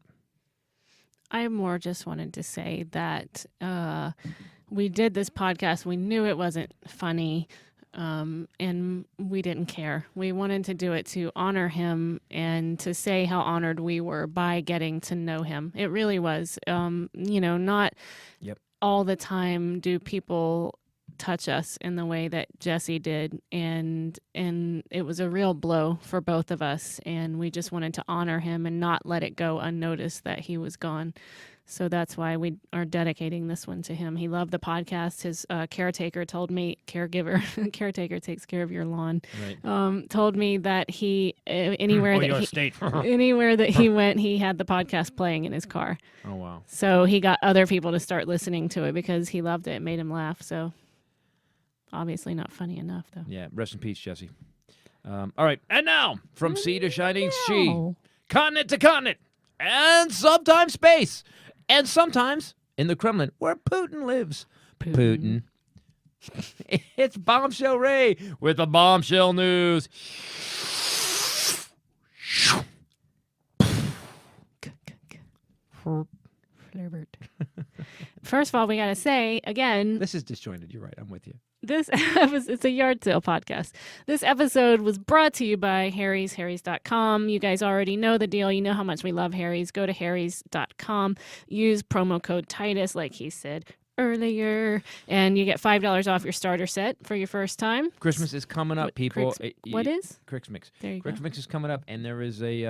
I more just wanted to say that we did this podcast. We knew it wasn't funny, and we didn't care. We wanted to do it to honor him and to say how honored we were by getting to know him. It really was. Not all the time do people touch us in the way that Jesse did, and it was a real blow for both of us, and we just wanted to honor him and not let it go unnoticed that he was gone. So that's why we are dedicating this one to him. He loved the podcast. His caretaker told me, caretaker takes care of your lawn, Right. told me that he anywhere that he went, he had the podcast playing in his car. Oh wow. So he got other people to start listening to it because he loved it. It made him laugh. So obviously not funny enough, though. Yeah, rest in peace, Jesse. All right, and now, from sea to shining sea, continent to continent, and sometimes space, and sometimes in the Kremlin, where Putin lives. Putin. It's Bombshell Rae with the bombshell news. Flirbert. First of all, we got to say, again, This is disjointed. You're right. I'm with you. it's a yard sale podcast. This episode was brought to you by harrys.com. You guys already know the deal. You know how much we love Harry's. Go to harrys.com. Use promo code Titus, like he said earlier, and you get $5 off your starter set for your first time. Christmas is coming up, people. What is? Christmas. There you go. Christmas is coming up, and there is a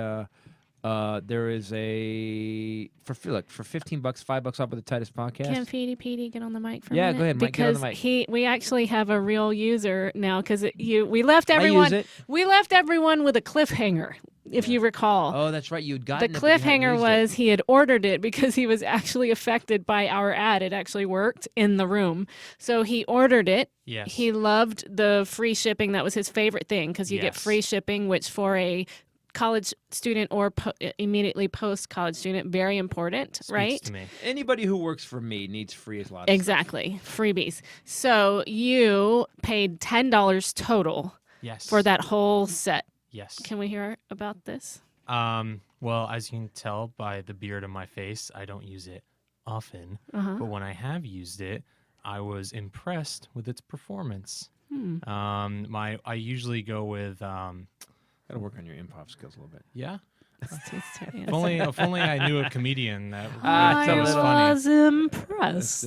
for $15, $5 off of the Titus podcast. Can Petey get on the mic for a Yeah, minute? go ahead, Mike. Get on the mic. Because we actually have a real user now because we left everyone. I use it. We left everyone with a cliffhanger, if you recall. Oh, that's right. You'd The gotten it, but you hadn't cliffhanger used was he had ordered it because he was actually affected by our ad. It actually worked in the room. So he ordered it. Yes. He loved the free shipping. That was his favorite thing because you get Yes. free shipping, which for a college student or immediately post-college student, very important, Speaks right? to me. Anybody who works for me needs free as a lot of stuff. Exactly. Freebies. So you paid $10 total Yes. for that whole set. Yes. Can we hear about this? Well, as you can tell by the beard on my face, I don't use it often. Uh-huh. But when I have used it, I was impressed with its performance. Hmm. I usually go with Gotta work on your improv skills a little bit. yeah. If If only I knew a comedian that I that was funny. was impressed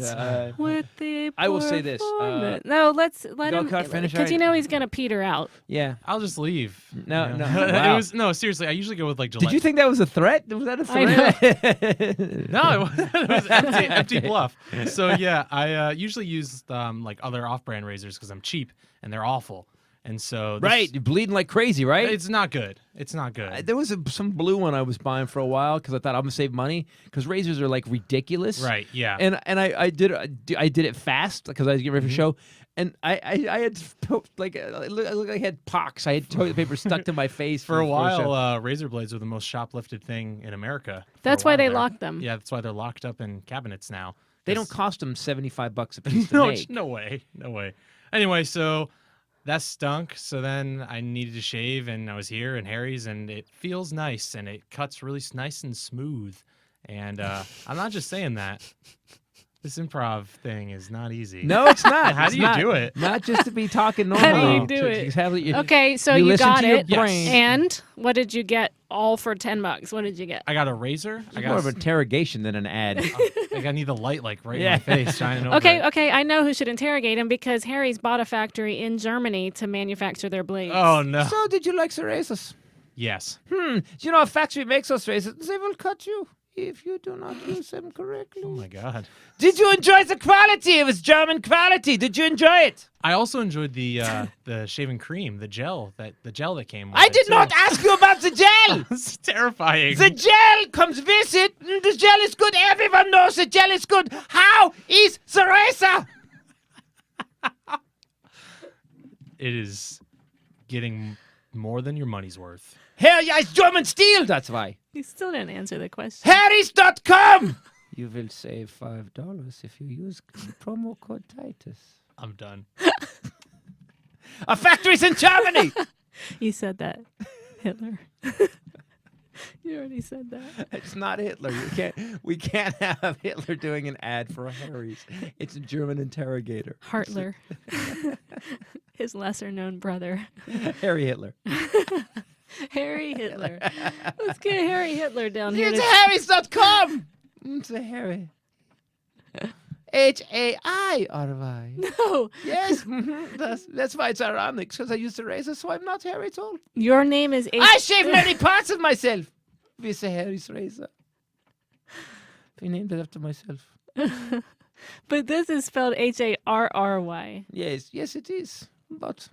with the I will say this, performance. No, let go him cut, finish, because I- you know he's gonna peter out. Yeah. I'll just leave. No, you no. know? Wow. It was no, seriously. I usually go with like Gillette. Did you think that was a threat? Was that a I threat? No, it was empty bluff. So yeah, I usually use like other off-brand razors because I'm cheap and they're awful. And so Right. You're bleeding like crazy, right? it's not good. It's not good. There was some blue one I was buying for a while because I thought I'm gonna save money because razors are like ridiculous. Right. Yeah. And I did it fast because I was getting ready for a show, and I had like I looked like I had pox. I had toilet paper stuck to my face for a show. while, razor blades were the most shoplifted thing in America. for a That's why while they there. lock them. Yeah, that's why they're locked up in cabinets now. They don't 'Cause- cost them $75 a piece to no, make. no way, no way. Anyway, so that stunk. So then I needed to shave, and I was here in Harry's, and it feels nice, and it cuts really nice and smooth. And I'm not just saying that. This improv thing is not easy. No, it's not. How It's do you not. do it? Not just to be talking How do you normally. do to it? exactly- Okay, so you you listen got to your it. brain. And what did you get all for $10? What did you get? I got a razor. I It's more of got. an interrogation than an ad. Like I need the light like right Yeah. in my face shining over. Okay, it. okay, I know who should interrogate him because Harry's bought a factory in Germany to manufacture their blades. Oh no. So, did you like the razors? Yes. You know, a factory makes those razors. They will cut you if you do not use them correctly. Oh my god. Did you enjoy the quality? It was German quality. Did you enjoy it? I also enjoyed the shaving cream, the gel that came with I it, did too. not ask you about the gel. It's terrifying. The gel comes with it. The gel is good. Everyone knows the gel is good. How is the razor? It is getting more than your money's worth. Here, yeah, it's German steel. That's why. You still didn't answer the question. Harrys.com. You will save $5 if you use promo code Titus. I'm done. Our factory's in Germany. You said that, Hitler. You already said that. It's not Hitler. We can't have Hitler doing an ad for a Harry's. It's a German interrogator. Hartler. His lesser-known brother. Harry Hitler. Harry Hitler. Let's get Harry Hitler down here. It's Harrys.com. It's a Harry. H-A-I-R-Y. No, Yes, that's why it's ironic, because I used a razor, so I'm not Harry at all. your name is I shave many parts of myself with a Harry's razor. I named it after myself. But this is spelled Harry. Yes, it is. But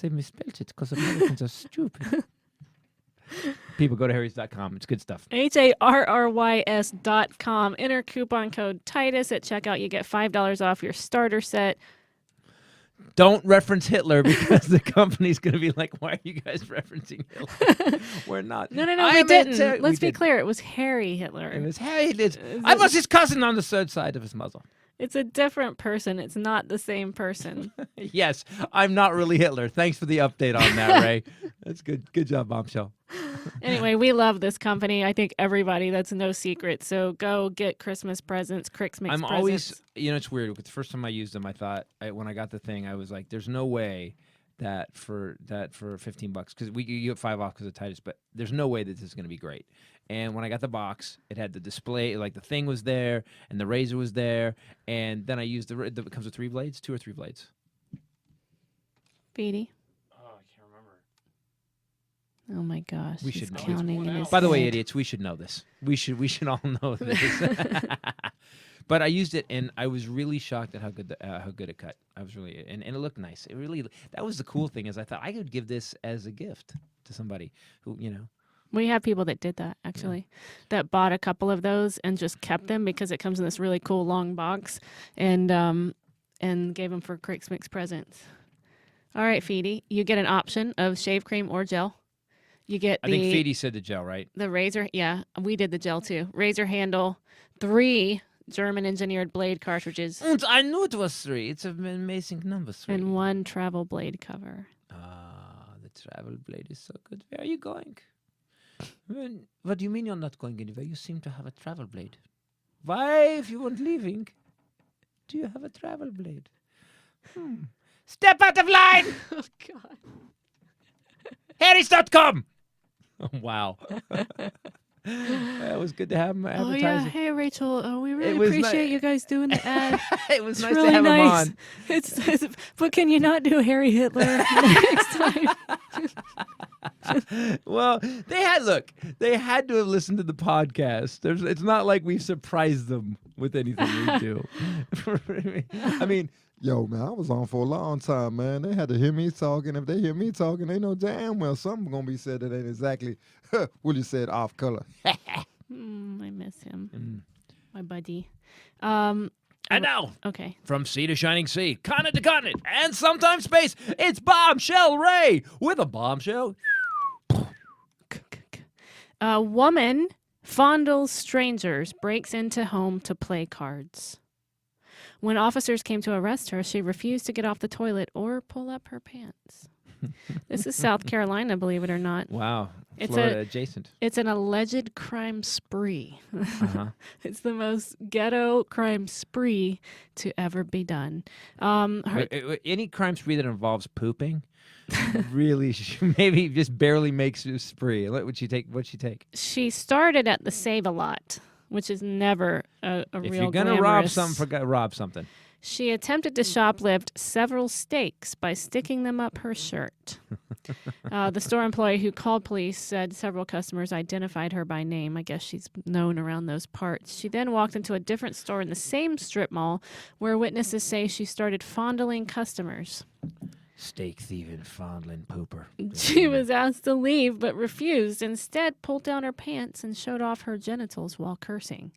they misspelled it because Americans are stupid. People go to harrys.com. It's good stuff. HARRYS.com. Enter coupon code Titus at checkout. You get $5 off your starter set. Don't reference Hitler because the company's going to be like, why are you guys referencing Hitler? We're not. No, I we am didn't. into- Let's we be did. clear. It was Harry Hitler. It was Harry. I was his cousin on the third side of his mother. It's a different person. It's not the same person. Yes, I'm not really Hitler. Thanks for the update on that, Ray. That's good. Good job, Bombshell. Anyway, we love this company. I think everybody, that's no secret. So go get Christmas presents, Cricks Makes I'm presents. always, it's weird. The first time I used them, I thought, when I got the thing, I was like, there's no way that for $15, because you get 5 off because of Titus, but there's no way that this is going to be great. And when I got the box, it had the display, like the thing was there, and the razor was there, and then I used it comes with 3 blades, 2 or 3 blades. Feedy. Oh, I can't remember. Oh my gosh. We he's should know. counting in his By the way, head. idiots, we should know this. We should all know this. But I used it, and I was really shocked at how good it cut. I was really, and it looked nice. It really, that was the cool thing, is I thought I could give this as a gift to somebody who, We have people that did that, actually, that bought a couple of those and just kept them because it comes in this really cool long box, and gave them for Cricks Mix presents. All right, Feedy, you get an option of shave cream or gel. You get I think Feedy said the gel, right? the razor. Yeah, we did the gel too. Razor handle, 3 German-engineered blade cartridges, And I knew it was 3. It's an amazing number, 3. and 1 travel blade cover. The travel blade is so good. Where are you going? What do you mean you're not going anywhere? You seem to have a travel blade. Why, if you weren't leaving, do you have a travel blade? Step out of line! Oh, God. Harry's.com! Oh, wow. That was good to have him Oh, advertising. yeah. Hey, Rachel. We It really was appreciate ni- you guys doing the ad. It was It's nice really to have nice. him It's but can you not do Harry Hitler next time? on. Well, they had to have listened to the podcast. It's not like we've surprised them with anything we do. I mean, Yo, man, I was on for a long time, man. They had to hear me talking. If they hear me talking, they know damn well something gonna be said that ain't exactly Willie said off color. I miss him, my buddy. and now, Okay. from sea to shining sea, continent to continent, and sometimes space, it's Bombshell Rae with a bombshell. A woman fondles strangers, breaks into home to play cards. When officers came to arrest her, she refused to get off the toilet or pull up her pants. This is South Carolina, believe it or not. Wow. It's Florida adjacent. It's an alleged crime spree. Uh-huh. It's the most ghetto crime spree to ever be done. Any crime spree that involves pooping really maybe just barely makes a spree. What'd she take? She started at the Save-A-Lot, which is never a real If you're gonna rob glamorous- something, rob something. She attempted to shoplift several steaks by sticking them up her shirt. The store employee who called police said several customers identified her by name. I guess she's known around those parts. She then walked into a different store in the same strip mall where witnesses say she started fondling customers. Steak thieving, fondling pooper. She was asked to leave but refused. Instead, pulled down her pants and showed off her genitals while cursing.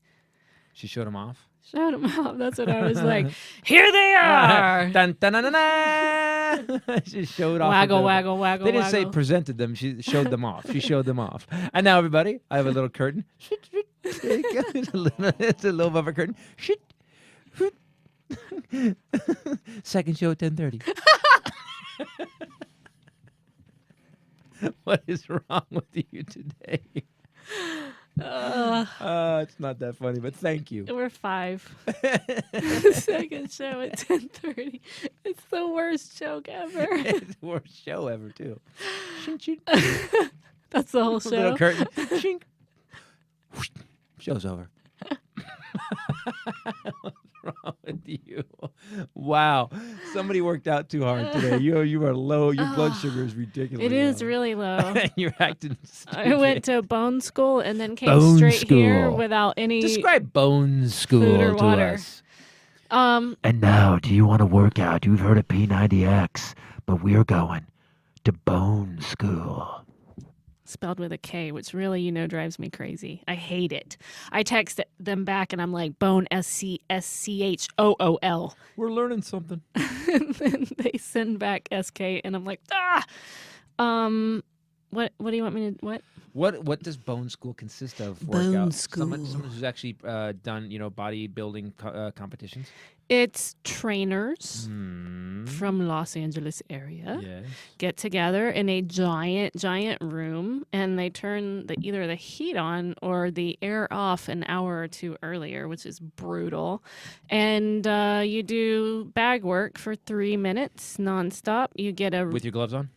She showed him off. Showed them off. That's what I was like. Here they are. Dun, dun, dun, dun, dun. She showed off. Waggle, her genitals. waggle, waggle. They didn't say waggle. presented them. She showed them off. She showed them off. And now, everybody, I have a little curtain. There you go. It's a little above a curtain. Second show at 10:30. What is wrong with you today? It's not that funny, but thank you. We're 5. Second show at 10:30. It's the worst joke ever. It's the worst show ever, too. Shink, shink. That's the whole show. Little curtain. Shink. Show's over. What's wrong with you? Wow. Somebody worked out too hard today. You are low. Your blood sugar is ridiculous. It is really low. You're acting stupid. I went to bone school and then came Bone straight here school. without any Describe bone school food or to water. us. And now, do you want to work out? You've heard of P90X, but we're going to Bone School. Spelled with a K, which really, drives me crazy. I hate it. I text them back and I'm like, bone, SCSCHOOL. We're learning something. And then they send back SK and I'm like, What do you want me to What does Bone School consist of? Bone Workout? School. Someone who's actually done bodybuilding competitions. It's trainers Hmm. from Los Angeles area Yes. get together in a giant room, and they turn either the heat on or the air off an hour or two earlier, which is brutal. And you do bag work for 3 minutes nonstop. You get With your gloves on.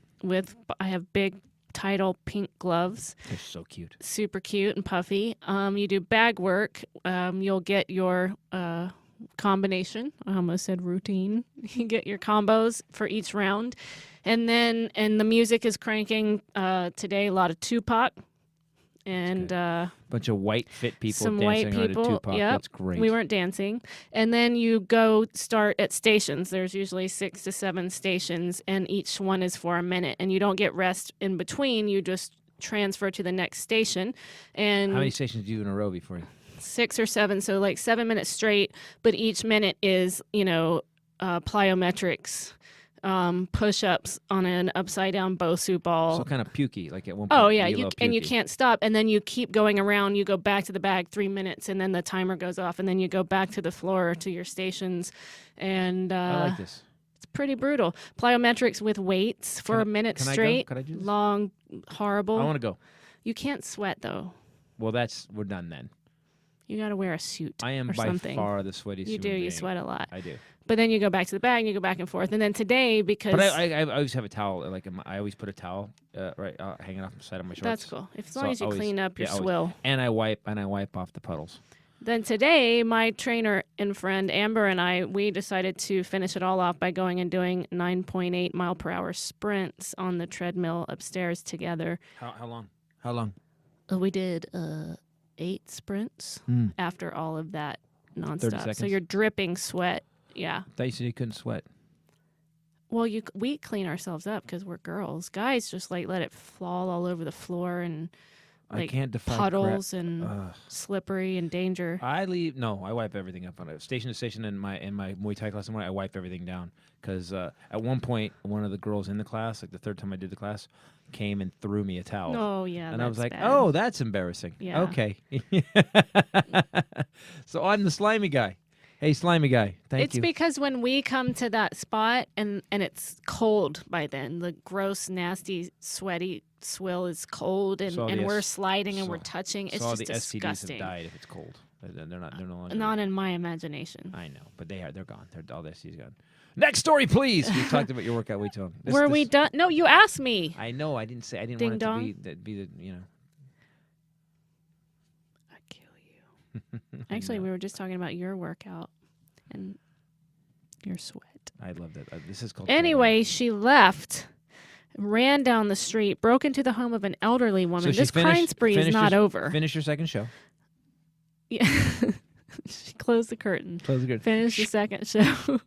I have big Title pink gloves, They're so cute. super cute and puffy. You do bag work. You'll get your combination. I almost said routine. You get your combos for each round, and the music is cranking. Today, a lot of Tupac, and Bunch of white fit people some dancing white people. on Tupac. Yep. That's great. We weren't dancing. And then you go start at stations. There's usually 6 to 7 stations, and each one is for a minute. And you don't get rest in between. You just transfer to the next station. And How many stations do you do in a row before you? 6 or 7, so like 7 minutes straight. But each minute is, plyometrics, push-ups on an upside-down Bosu ball. So kind of pukey, like at one point. Oh yeah, you you can't stop, and then you keep going around. You go back to the bag 3 minutes, and then the timer goes off, and then you go back to the floor to your stations, and I like this. it's pretty brutal. Plyometrics with weights for a minute Can I go? straight. Could I do this? Long, horrible. I want to go. You can't sweat though. Well, we're done then. You got to wear a suit. I am or by something. far the sweatiest. You do. human You being. sweat a lot. I do. But then you go back to the bag, and you go back and forth. And then today, because But I always have a towel. I always put a towel hanging off the side of my shorts. that's cool. As So long as you always- clean up your yeah, always. swill. And I wipe off the puddles. Then today, my trainer and friend Amber and we decided to finish it all off by going and doing 9.8 mile per hour sprints on the treadmill upstairs together. How long? How long? We did 8 sprints Mm. after all of that 30 nonstop. seconds? So you're dripping sweat. Yeah. They said you couldn't sweat. Well, we clean ourselves up because we're girls. Guys just let it fall all over the floor and I can't define puddles crap. and Ugh. slippery and danger. I wipe everything up on it. Station to station in my Muay Thai class. I wipe everything down because at one point one of the girls in the class, like the third time I did the class, came and threw me a towel. Oh yeah, and I was that's like, bad. "Oh, that's embarrassing." Yeah. Okay. So I'm the slimy guy. Hey, slimy guy. Thank It's you. because when we come to that spot and it's cold by then, the gross, nasty, sweaty swill is cold, and we're sliding and we're touching. It's all just the disgusting. STDs have died if it's cold. They're no longer. Not in my imagination. I know, but they're gone. All the STDs gone. Next story, please. We talked about your workout way too long. Were we done? No, you asked me. I know. I didn't say. I didn't Ding want dong. it to be the. I'd kill you. Actually, we were just talking about your workout and your sweat. I love that. This is called. Anyway, she left, ran down the street, broke into the home of an elderly woman. So she This crime finished- spree is finished not your- over. Finish your second show. Yeah. She closed the curtain. Close the curtain. Finished the second show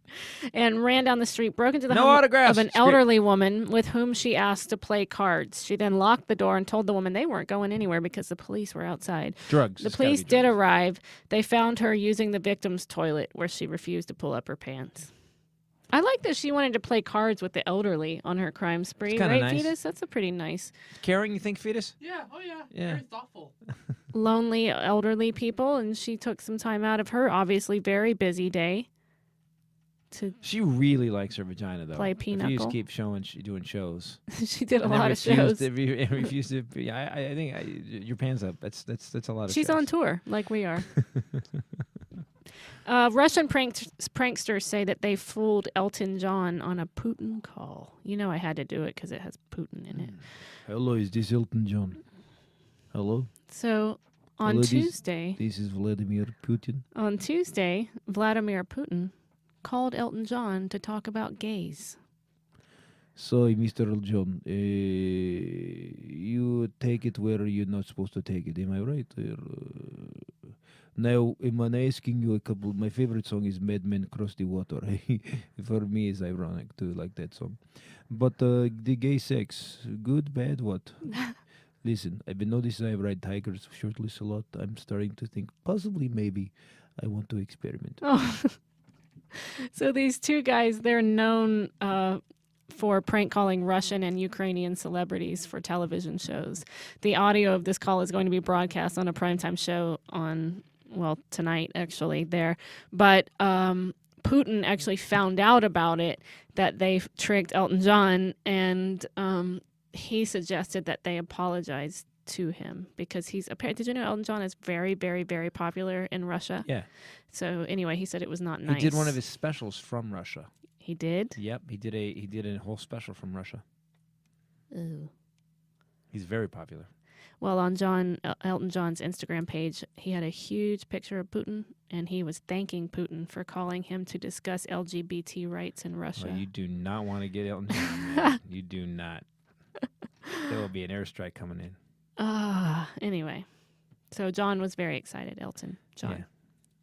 and ran down the street, broke into the No home autographs. of an Screw- elderly woman with whom she asked to play cards. She then locked the door and told the woman they weren't going anywhere because the police were outside. Drugs. The It's gotta police be did drugs. arrive. They found her using the victim's toilet where she refused to pull up her pants. I like that she wanted to play cards with the elderly on her crime spree, kinda right, nice. Fetus? That's a pretty nice. Caring, you think, fetus? Yeah. Oh yeah. Yeah. Very thoughtful. Lonely elderly people, and she took some time out of her obviously very busy day to She really likes her vagina, though. Play If you pinochle. just keep doing shows. she did a And then lot of shows. Refuse to. I think your pants up. That's a lot of. She's shows. on tour like we are. Russian pranksters say that they fooled Elton John on a Putin call. You know I had to do it because it has Putin in it. Hello, is this Elton John? Hello, So on Hello, Tuesday, this is Vladimir Putin. Vladimir Putin called Elton John to talk about gays. So, Mr. Elton John, you take it where you're not supposed to take it. Am I right? Now, am I asking you a couple? My favorite song is Mad Men Cross the Water. For me, it's ironic to like that song. But the gay sex, good, bad, what? Listen, I've been noticing I ride tigers shirtless a lot. I'm starting to think possibly, maybe, I want to experiment. Oh. So these two guys, they're known for prank calling Russian and Ukrainian celebrities for television shows. The audio of this call is going to be broadcast on a primetime show on, well, tonight actually there. But Putin actually found out about it, that they tricked Elton John, and he suggested that they apologize to him because he's apparently. Did you know Elton John is very, very, very popular in Russia? Yeah. So anyway, he said it was not nice. He did one of his specials from Russia. He did? Yep, he did a whole special from Russia. Ooh. He's very popular. Well, on Elton John's Instagram page, he had a huge picture of Putin, and he was thanking Putin for calling him to discuss LGBT rights in Russia. Well, you do not want to get Elton John, man. You do not. There will be an airstrike coming in. Anyway. So John was very excited, Elton John. Yeah.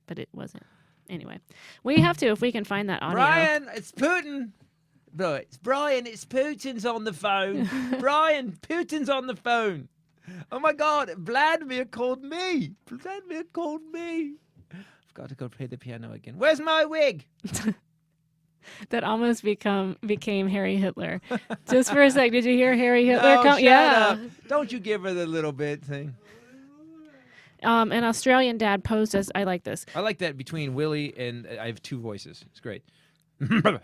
But it wasn't. Anyway. We have to, if we can find that audio. Brian, it's Putin. No, it's Brian, it's Putin's on the phone. Brian, Putin's on the phone. Oh my God, Vladimir called me. Vladimir called me. I've got to go play the piano again. Where's my wig? That almost became Harry Hitler. Just for a sec, did you hear Harry Hitler? Oh, shut yeah. up. Don't you give her the little bit thing. An Australian dad posed as, I like this. I like that between Willie and I have two voices. It's great. Well,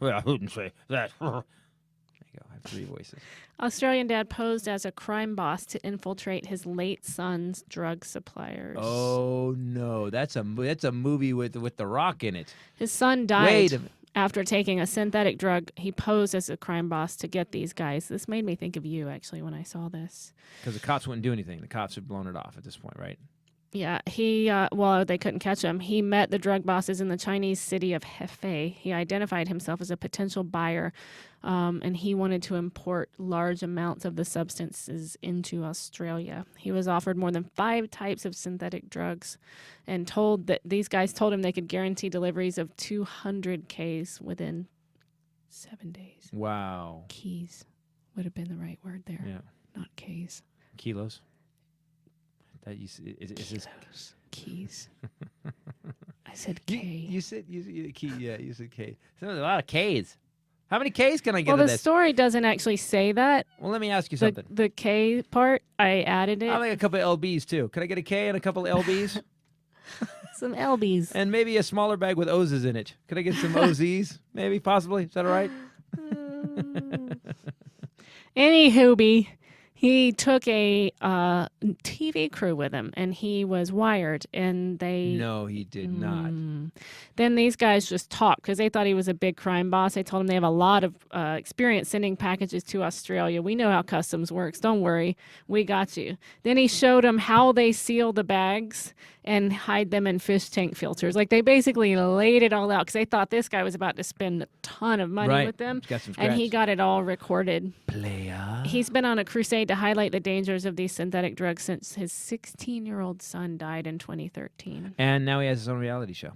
I wouldn't say that. There you go. I have three voices. Australian dad posed as a crime boss to infiltrate his late son's drug suppliers. Oh no, that's a movie with The Rock in it. His son died Wait a minute. after taking a synthetic drug. He posed as a crime boss to get these guys. This made me think of you, actually, when I saw this. Because the cops wouldn't do anything. The cops had blown it off at this point, right? Yeah, they couldn't catch him. He met the drug bosses in the Chinese city of Hefei. He identified himself as a potential buyer, and he wanted to import large amounts of the substances into Australia. He was offered more than 5 types of synthetic drugs and these guys told him they could guarantee deliveries of 200 Ks within 7 days. Wow. Keys would have been the right word there, Yeah. not Ks. Kilos. That is this Keys. I said K. You said key. Yeah, you said K. There's a lot of Ks. How many Ks can I get Well, in the this? story doesn't actually say that. Well, let me ask you something. The K part, I added it. I'll make a couple of LBs too. Can I get a K and a couple of LBs? Some LBs. And maybe a smaller bag with O's in it. Can I get some OZs? Maybe, possibly. Is that all right? Anywho, he took a TV crew with him, and he was wired, and they... No, he did not. Then these guys just talked, because they thought he was a big crime boss. They told him they have a lot of experience sending packages to Australia. We know how customs works. Don't worry. We got you. Then he showed them how they seal the bags and hide them in fish tank filters. Like, they basically laid it all out, because they thought this guy was about to spend a ton of money with them. Got some And he scratch. got it all recorded. Player. He's been on a crusade to highlight the dangers of these synthetic drugs since his 16-year-old son died in 2013. And now he has his own reality show.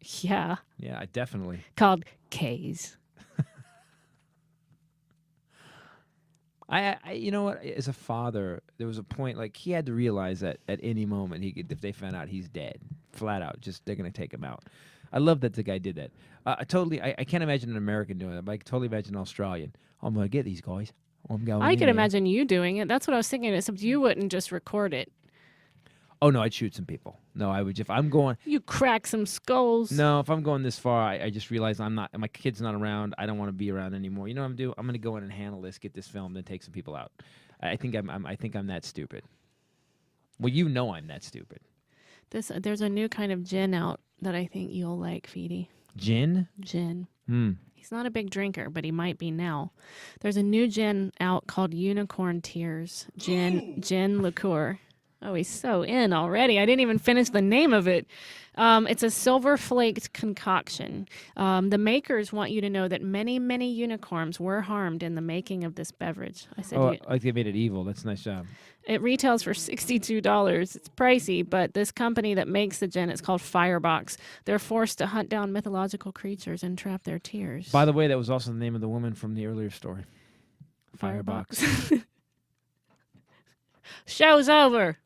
Yeah, Yeah, definitely. called K's. I you know what? As a father, there was a point like he had to realize that at any moment he could, if they found out he's dead, flat out, just they're gonna take him out. I love that the guy did that. I can't imagine an American doing that, but I can totally imagine an Australian. I'm gonna get these guys. I'm going. I in could there. imagine you doing it. That's what I was thinking, except you wouldn't just record it. Oh no, I'd shoot some people. No, I would. If I'm going, You crack some skulls. no, if I'm going this far, I just realize I'm not. My kid's not around. I don't want to be around anymore. You know what I'm doing? I'm gonna go in and handle this, get this filmed, then take some people out. I think I'm that stupid. Well, you know I'm that stupid. There's a new kind of gin out that I think you'll like, Feedy. Gin? Gin. Hmm. He's not a big drinker, but he might be now. There's a new gin out called Unicorn Tears. Gin liqueur. Oh, he's so in already. I didn't even finish the name of it. It's a silver flaked concoction. The makers want you to know that many, many unicorns were harmed in the making of this beverage. I said, Like they made it evil. That's a nice job. it retails for $62. It's pricey, but this company that makes the gin, it's called Firebox. They're forced to hunt down mythological creatures and trap their tears. By the way, that was also the name of the woman from the earlier story. Firebox. Show's over.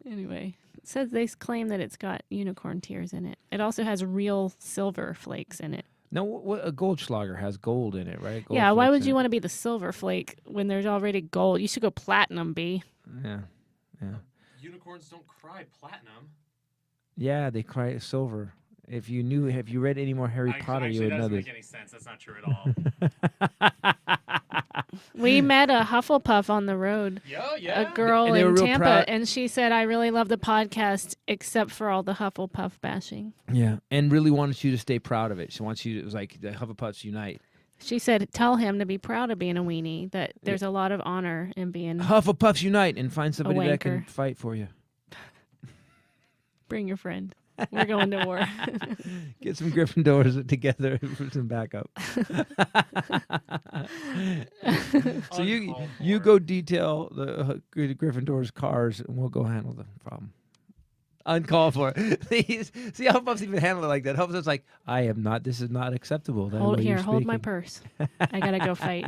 Anyway, it says they claim that it's got unicorn tears in it. It also has real silver flakes in it. No, what a Goldschlager has gold in it, right? Gold Yeah, why flakes would in you it. want to be the silver flake when there's already gold? You should go platinum, B. Yeah, yeah, Unicorns don't cry platinum. yeah. They cry silver. If you read any more Harry Potter, you would know this. Any sense. That's not true at all. We met a Hufflepuff on the road. Yeah. A girl And they were in real Tampa, proud. and she said, I really love the podcast, except for all the Hufflepuff bashing. Yeah, and really wanted you to stay proud of it. She wants you. It was like the Hufflepuffs unite. She said, tell him to be proud of being a weenie, that there's a lot of honor in being. Hufflepuffs unite and find somebody that can wanker. fight for you. Bring your friend. We're going to war. Get some Gryffindors together for some backup. So you go detail the Gryffindor's cars, and we'll go handle the problem. Uncalled for. See how Hufflepuffs even handle it like that. Hufflepuffs like, I am not. This is not acceptable. That Hold way you're hold my speaking." purse. I gotta go fight.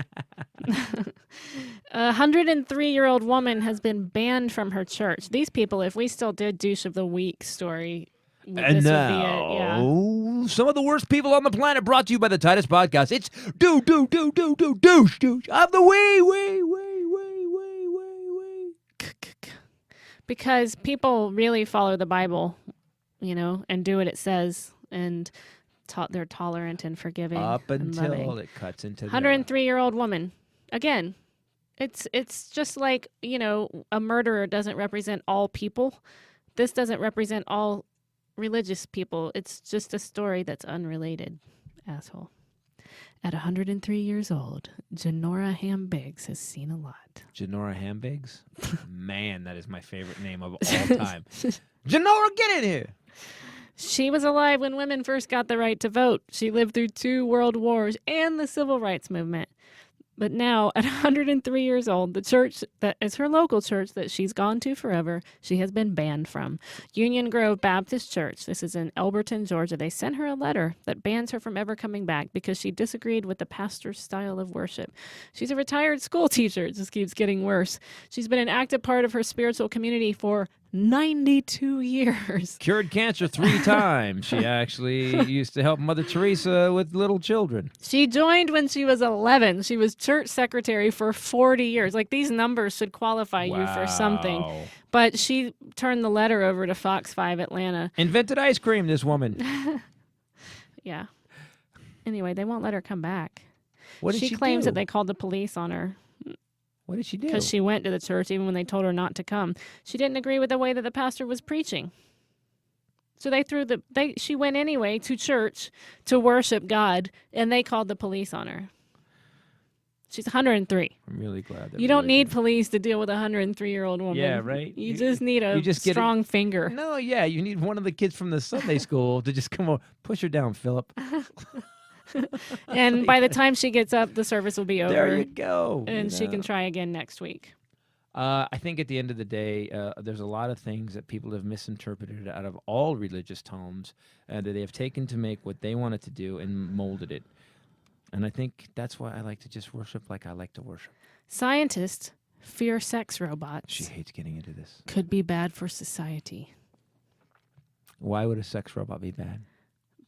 A 103-year-old woman has been banned from her church. These people, if we still did douche of the week story, And this would be now, it. Yeah. some of the worst people on the planet, brought to you by the Titus Podcast. It's douche of the way. Because people really follow the Bible, and do what it says, and they're tolerant and forgiving. Up and until loving. it cuts into 103-year-old woman. Again, it's just like, a murderer doesn't represent all people. This doesn't represent all religious people. It's just a story that's unrelated. Asshole. At 103 years old, Janora Ham-Biggs has seen a lot. Janora Ham-Biggs? Man, that is my favorite name of all time. Janora, get in here! She was alive when women first got the right to vote. She lived through 2 world wars and the civil rights movement. But now, at 103 years old, the church that is her local church that she's gone to forever, she has been banned from. Union Grove Baptist Church, this is in Elberton, Georgia, they sent her a letter that bans her from ever coming back because she disagreed with the pastor's style of worship. She's a retired school teacher. It just keeps getting worse. She's been an active part of her spiritual community for 92 years. Cured cancer 3 times. She actually used to help Mother Teresa with little children. She joined when she was 11. She was church secretary for 40 years. Like, these numbers should qualify you for something. Wow. But she turned the letter over to Fox 5 Atlanta. Invented ice cream, this woman. Yeah. Anyway, they won't let her come back. What did she claims do? that they called the police on her What did she do? because she went to the church even when they told her not to come. She didn't agree with the way that the pastor was preaching. So she went anyway to church to worship God, and they called the police on her. She's 103. I'm really glad that You don't need police to deal with a 103-year-old woman. Yeah, right? You just need a you just get strong finger. No, yeah, you need one of the kids from the Sunday school to just come over. Push her down, Philip. And by the time she gets up, the service will be over. There you go. And she can try again next week. I think at the end of the day, there's a lot of things that people have misinterpreted out of all religious tomes that they have taken to make what they wanted to do and molded it. And I think that's why I like to just worship like I like to worship. Scientists fear sex robots She hates getting into this. could be bad for society Why would a sex robot be bad?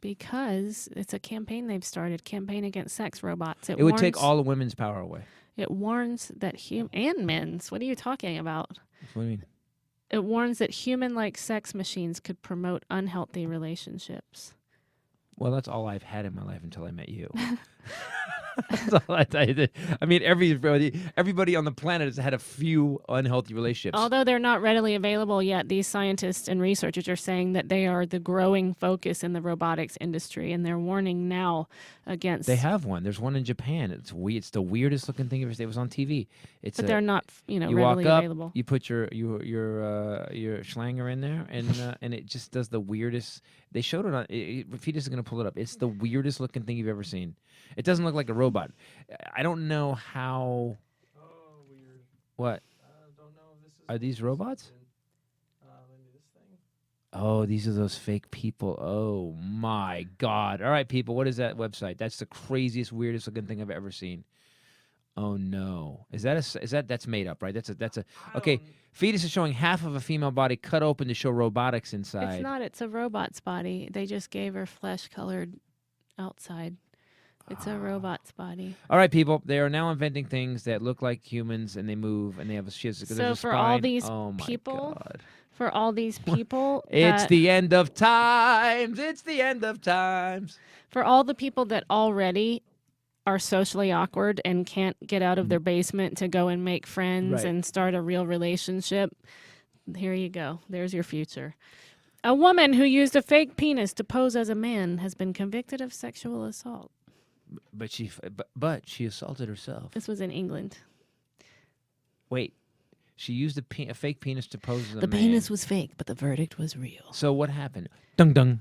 because it's a campaign they've started, campaign against sex robots. It would take all the women's power away. It warns that and men's. What are you talking about? What do you mean? It warns that human-like sex machines could promote unhealthy relationships. Well, that's all I've had in my life until I met you. That's all I did. I mean, everybody on the planet has had a few unhealthy relationships. Although they're not readily available yet, these scientists and researchers are saying that they are the growing focus in the robotics industry, and they're warning now against. They have one. There's one in Japan. It's It's the weirdest looking thing ever. It was on TV. But they're not, you readily walk up, available. you put your schlanger in there, and it just does the weirdest. They showed it on. Fetus is going to pull it up. It's the weirdest looking thing you've ever seen. It doesn't look like a robot. I don't know how. Oh, weird. What Don't know if this is. are these robots? Maybe this thing. Oh, these are those fake people. Oh my God! All right, people. What is that website? That's the craziest, weirdest looking thing I've ever seen. Oh no! That's made up, right? That's a. Okay, fetus is showing half of a female body cut open to show robotics inside. It's not. It's a robot's body. They just gave her flesh-colored outside. It's a robot's body. All right, people. They are now inventing things that look like humans and they move and they have a shit. So for all these people, it's the end of times. It's the end of times. For all the people that already are socially awkward and can't get out of their basement to go and make friends and start a real relationship, here you go. There's your future. A woman who used a fake penis to pose as a man has been convicted of sexual assault. But she assaulted herself. This was in England. Wait, she used a fake penis to pose as a man. The penis was fake, but the verdict was real. So what happened? Dung dung.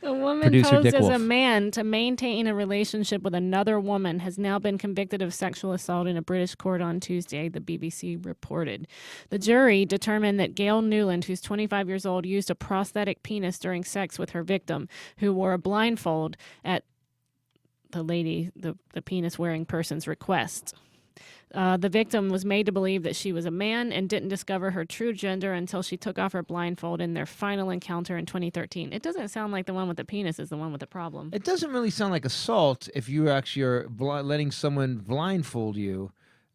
A woman Producer posed Dick as Wolf. a man to maintain a relationship with another woman has now been convicted of sexual assault in a British court on Tuesday, the BBC reported. The jury determined that Gail Newland, who's 25 years old, used a prosthetic penis during sex with her victim, who wore a blindfold at the penis-wearing person's request. The victim was made to believe that she was a man and didn't discover her true gender until she took off her blindfold in their final encounter in 2013. It doesn't sound like the one with the penis is the one with the problem. It doesn't really sound like assault if you actually are letting someone blindfold you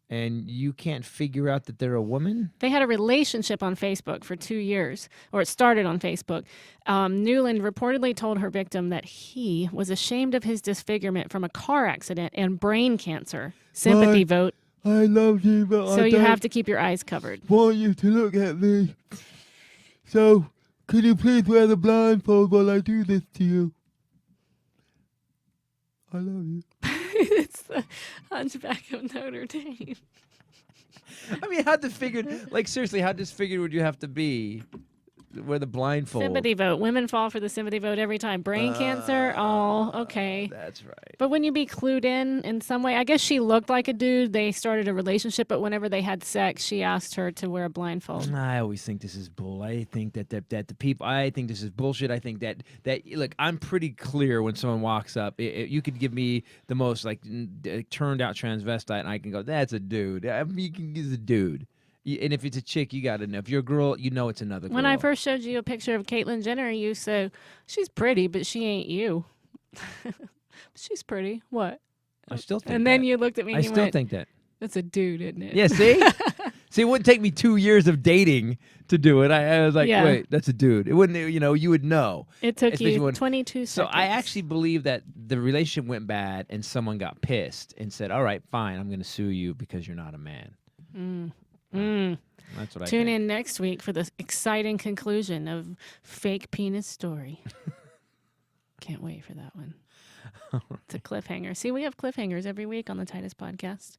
and you can't figure out that they're a woman. They had a relationship on Facebook for 2 years, or it started on Facebook. Newland reportedly told her victim that he was ashamed of his disfigurement from a car accident and brain cancer. Sympathy vote. I love you, but So you have to keep your eyes covered. want you to look at me. So, could you please wear the blindfold while I do this to you? I love you. It's the Hunchback of Notre Dame. I mean, how disfigured? Like seriously, how disfigured would you have to be? Wear the blindfold. Sympathy vote. Women fall for the sympathy vote every time. Brain cancer? Oh, okay. That's right. But when you be clued in some way, I guess she looked like a dude. They started a relationship, but whenever they had sex, she asked her to wear a blindfold. I always think this is bull. I think that the people. I think this is bullshit. I think that look. I'm pretty clear when someone walks up. You could give me the most turned out transvestite, and I can go, "That's a dude." I mean, he's a dude. And if it's a chick, you got to know. If you're a girl, you know it's another girl. When I first showed you a picture of Caitlyn Jenner, you said, she's pretty, but she ain't you. She's pretty. What? I still think And then you looked at me and I you still went, think that. that's a dude, isn't it? Yeah, see? See, it wouldn't take me 2 years of dating to do it. I was like, Yeah. wait, that's a dude. It wouldn't, you would know. It took Especially you when- 22 So seconds. I actually believe that the relationship went bad and someone got pissed and said, all right, fine, I'm going to sue you because you're not a man. That's what I Tune think. in next week for the exciting conclusion of Fake Penis Story. Can't wait for that one. It's a cliffhanger. See, we have cliffhangers every week on the Titus podcast.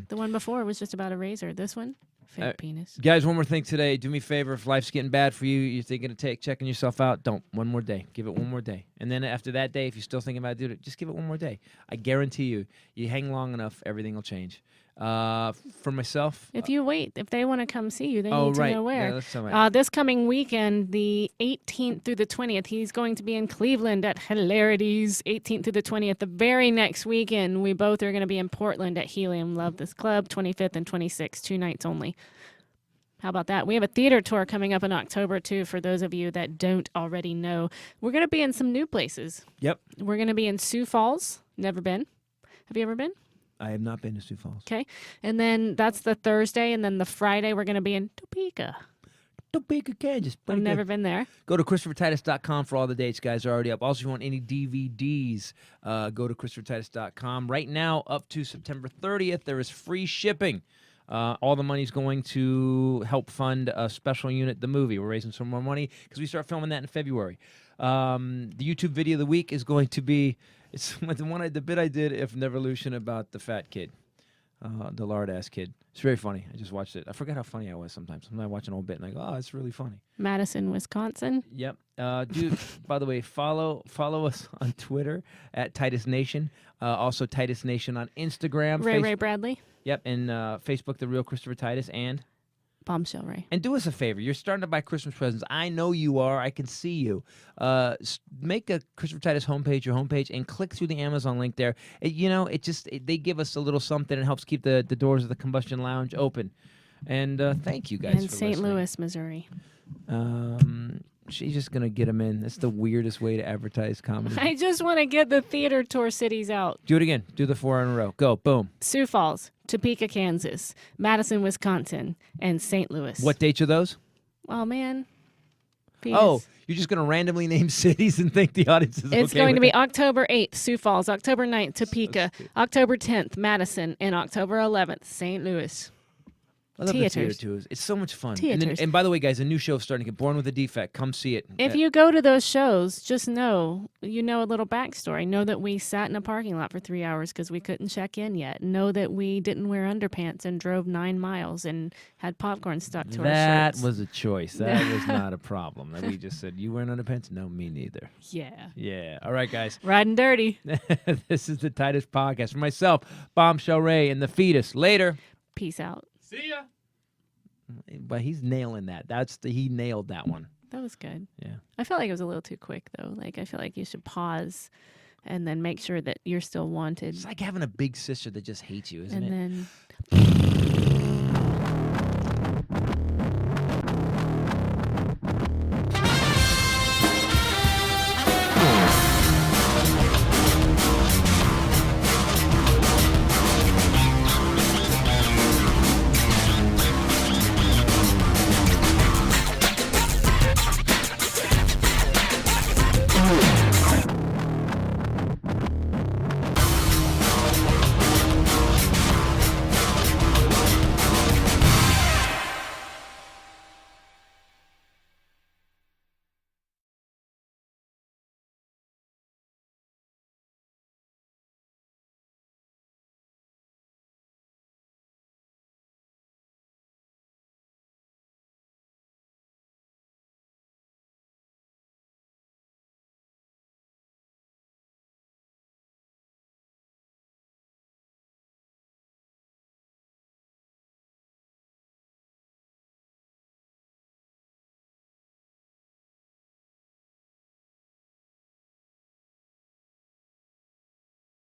The one before was just about a razor. This one, fake penis. Guys, one more thing today. Do me a favor. If life's getting bad for you, you're thinking of checking yourself out, don't. One more day. Give it one more day. And then after that day, if you're still thinking about doing it, just give it one more day. I guarantee you hang long enough, everything will change. For myself. If you wait, if they want to come see you, they Oh, need to right. know where. Yeah, that's right. This coming weekend, the 18th through the 20th, he's going to be in Cleveland at Hilarities, 18th through the 20th. The very next weekend, we both are going to be in Portland at Helium Love This Club, 25th and 26th, 2 nights only. How about that? We have a theater tour coming up in October, too, for those of you that don't already know. We're going to be in some new places. Yep. We're going to be in Sioux Falls. Never been. Have you ever been? I have not been to Sioux Falls. Okay. And then that's the Thursday. And then the Friday, we're going to be in Topeka. Topeka, Kansas. I've never been there. Go to ChristopherTitus.com for all the dates, guys. Are already up. Also, if you want any DVDs, go to ChristopherTitus.com. Right now, up to September 30th, there is free shipping. All the money's going to help fund a special unit, the movie. We're raising some more money because we start filming that in February. The YouTube video of the week is going to be the bit I did if Nevolution about the fat kid, the lard-ass kid. It's very funny. I just watched it. I forget how funny I was sometimes. Sometimes I watch an old bit and I go, oh, it's really funny. Madison, Wisconsin. Yep. Dude, by the way, follow us on Twitter at Titus Nation. Also Titus Nation on Instagram. Ray Bradley. Yep. And Facebook, The Real Christopher Titus. And Bombshell Rae. do us a favor. You're starting to buy Christmas presents. I know you are. I can see you. Make a Christopher Titus homepage your homepage and click through the Amazon link there. They give us a little something and helps keep the doors of the Combustion Lounge open. And thank you guys in for St. listening. Louis, Missouri. She's just going to get them in. That's the weirdest way to advertise comedy. I just want to get the theater tour cities out. Do it again. Do the 4 in a row. Go. Boom. Sioux Falls, Topeka, Kansas, Madison, Wisconsin, and St. Louis. What dates are those? Oh, man. Penis. Oh, you're just going to randomly name cities and think the audience is okay It's going to with be October 8th, Sioux Falls, October 9th, Topeka, October 10th, Madison, and October 11th, St. Louis. I love the theater Theaters. tours. It's so much fun. Theaters. And by the way, guys, a new show is starting to get Born with a Defect. Come see it. If you go to those shows, just know, you know a little backstory. Know that we sat in a parking lot for 3 hours because we couldn't check in yet. Know that we didn't wear underpants and drove 9 miles and had popcorn stuck to our That shirts. was a choice. That was not a problem. That we just said, you wearing underpants? No, me neither. Yeah. Yeah. All right, guys. Riding dirty. This is the Titus Podcast. For myself, Bombshell Rae, and the Fetus. Later. Peace out. See ya. But he's nailing that. He nailed that one. That was good. Yeah. I felt like it was a little too quick, though. Like, I feel like you should pause and then make sure that you're still wanted. It's like having a big sister that just hates you, isn't and it? then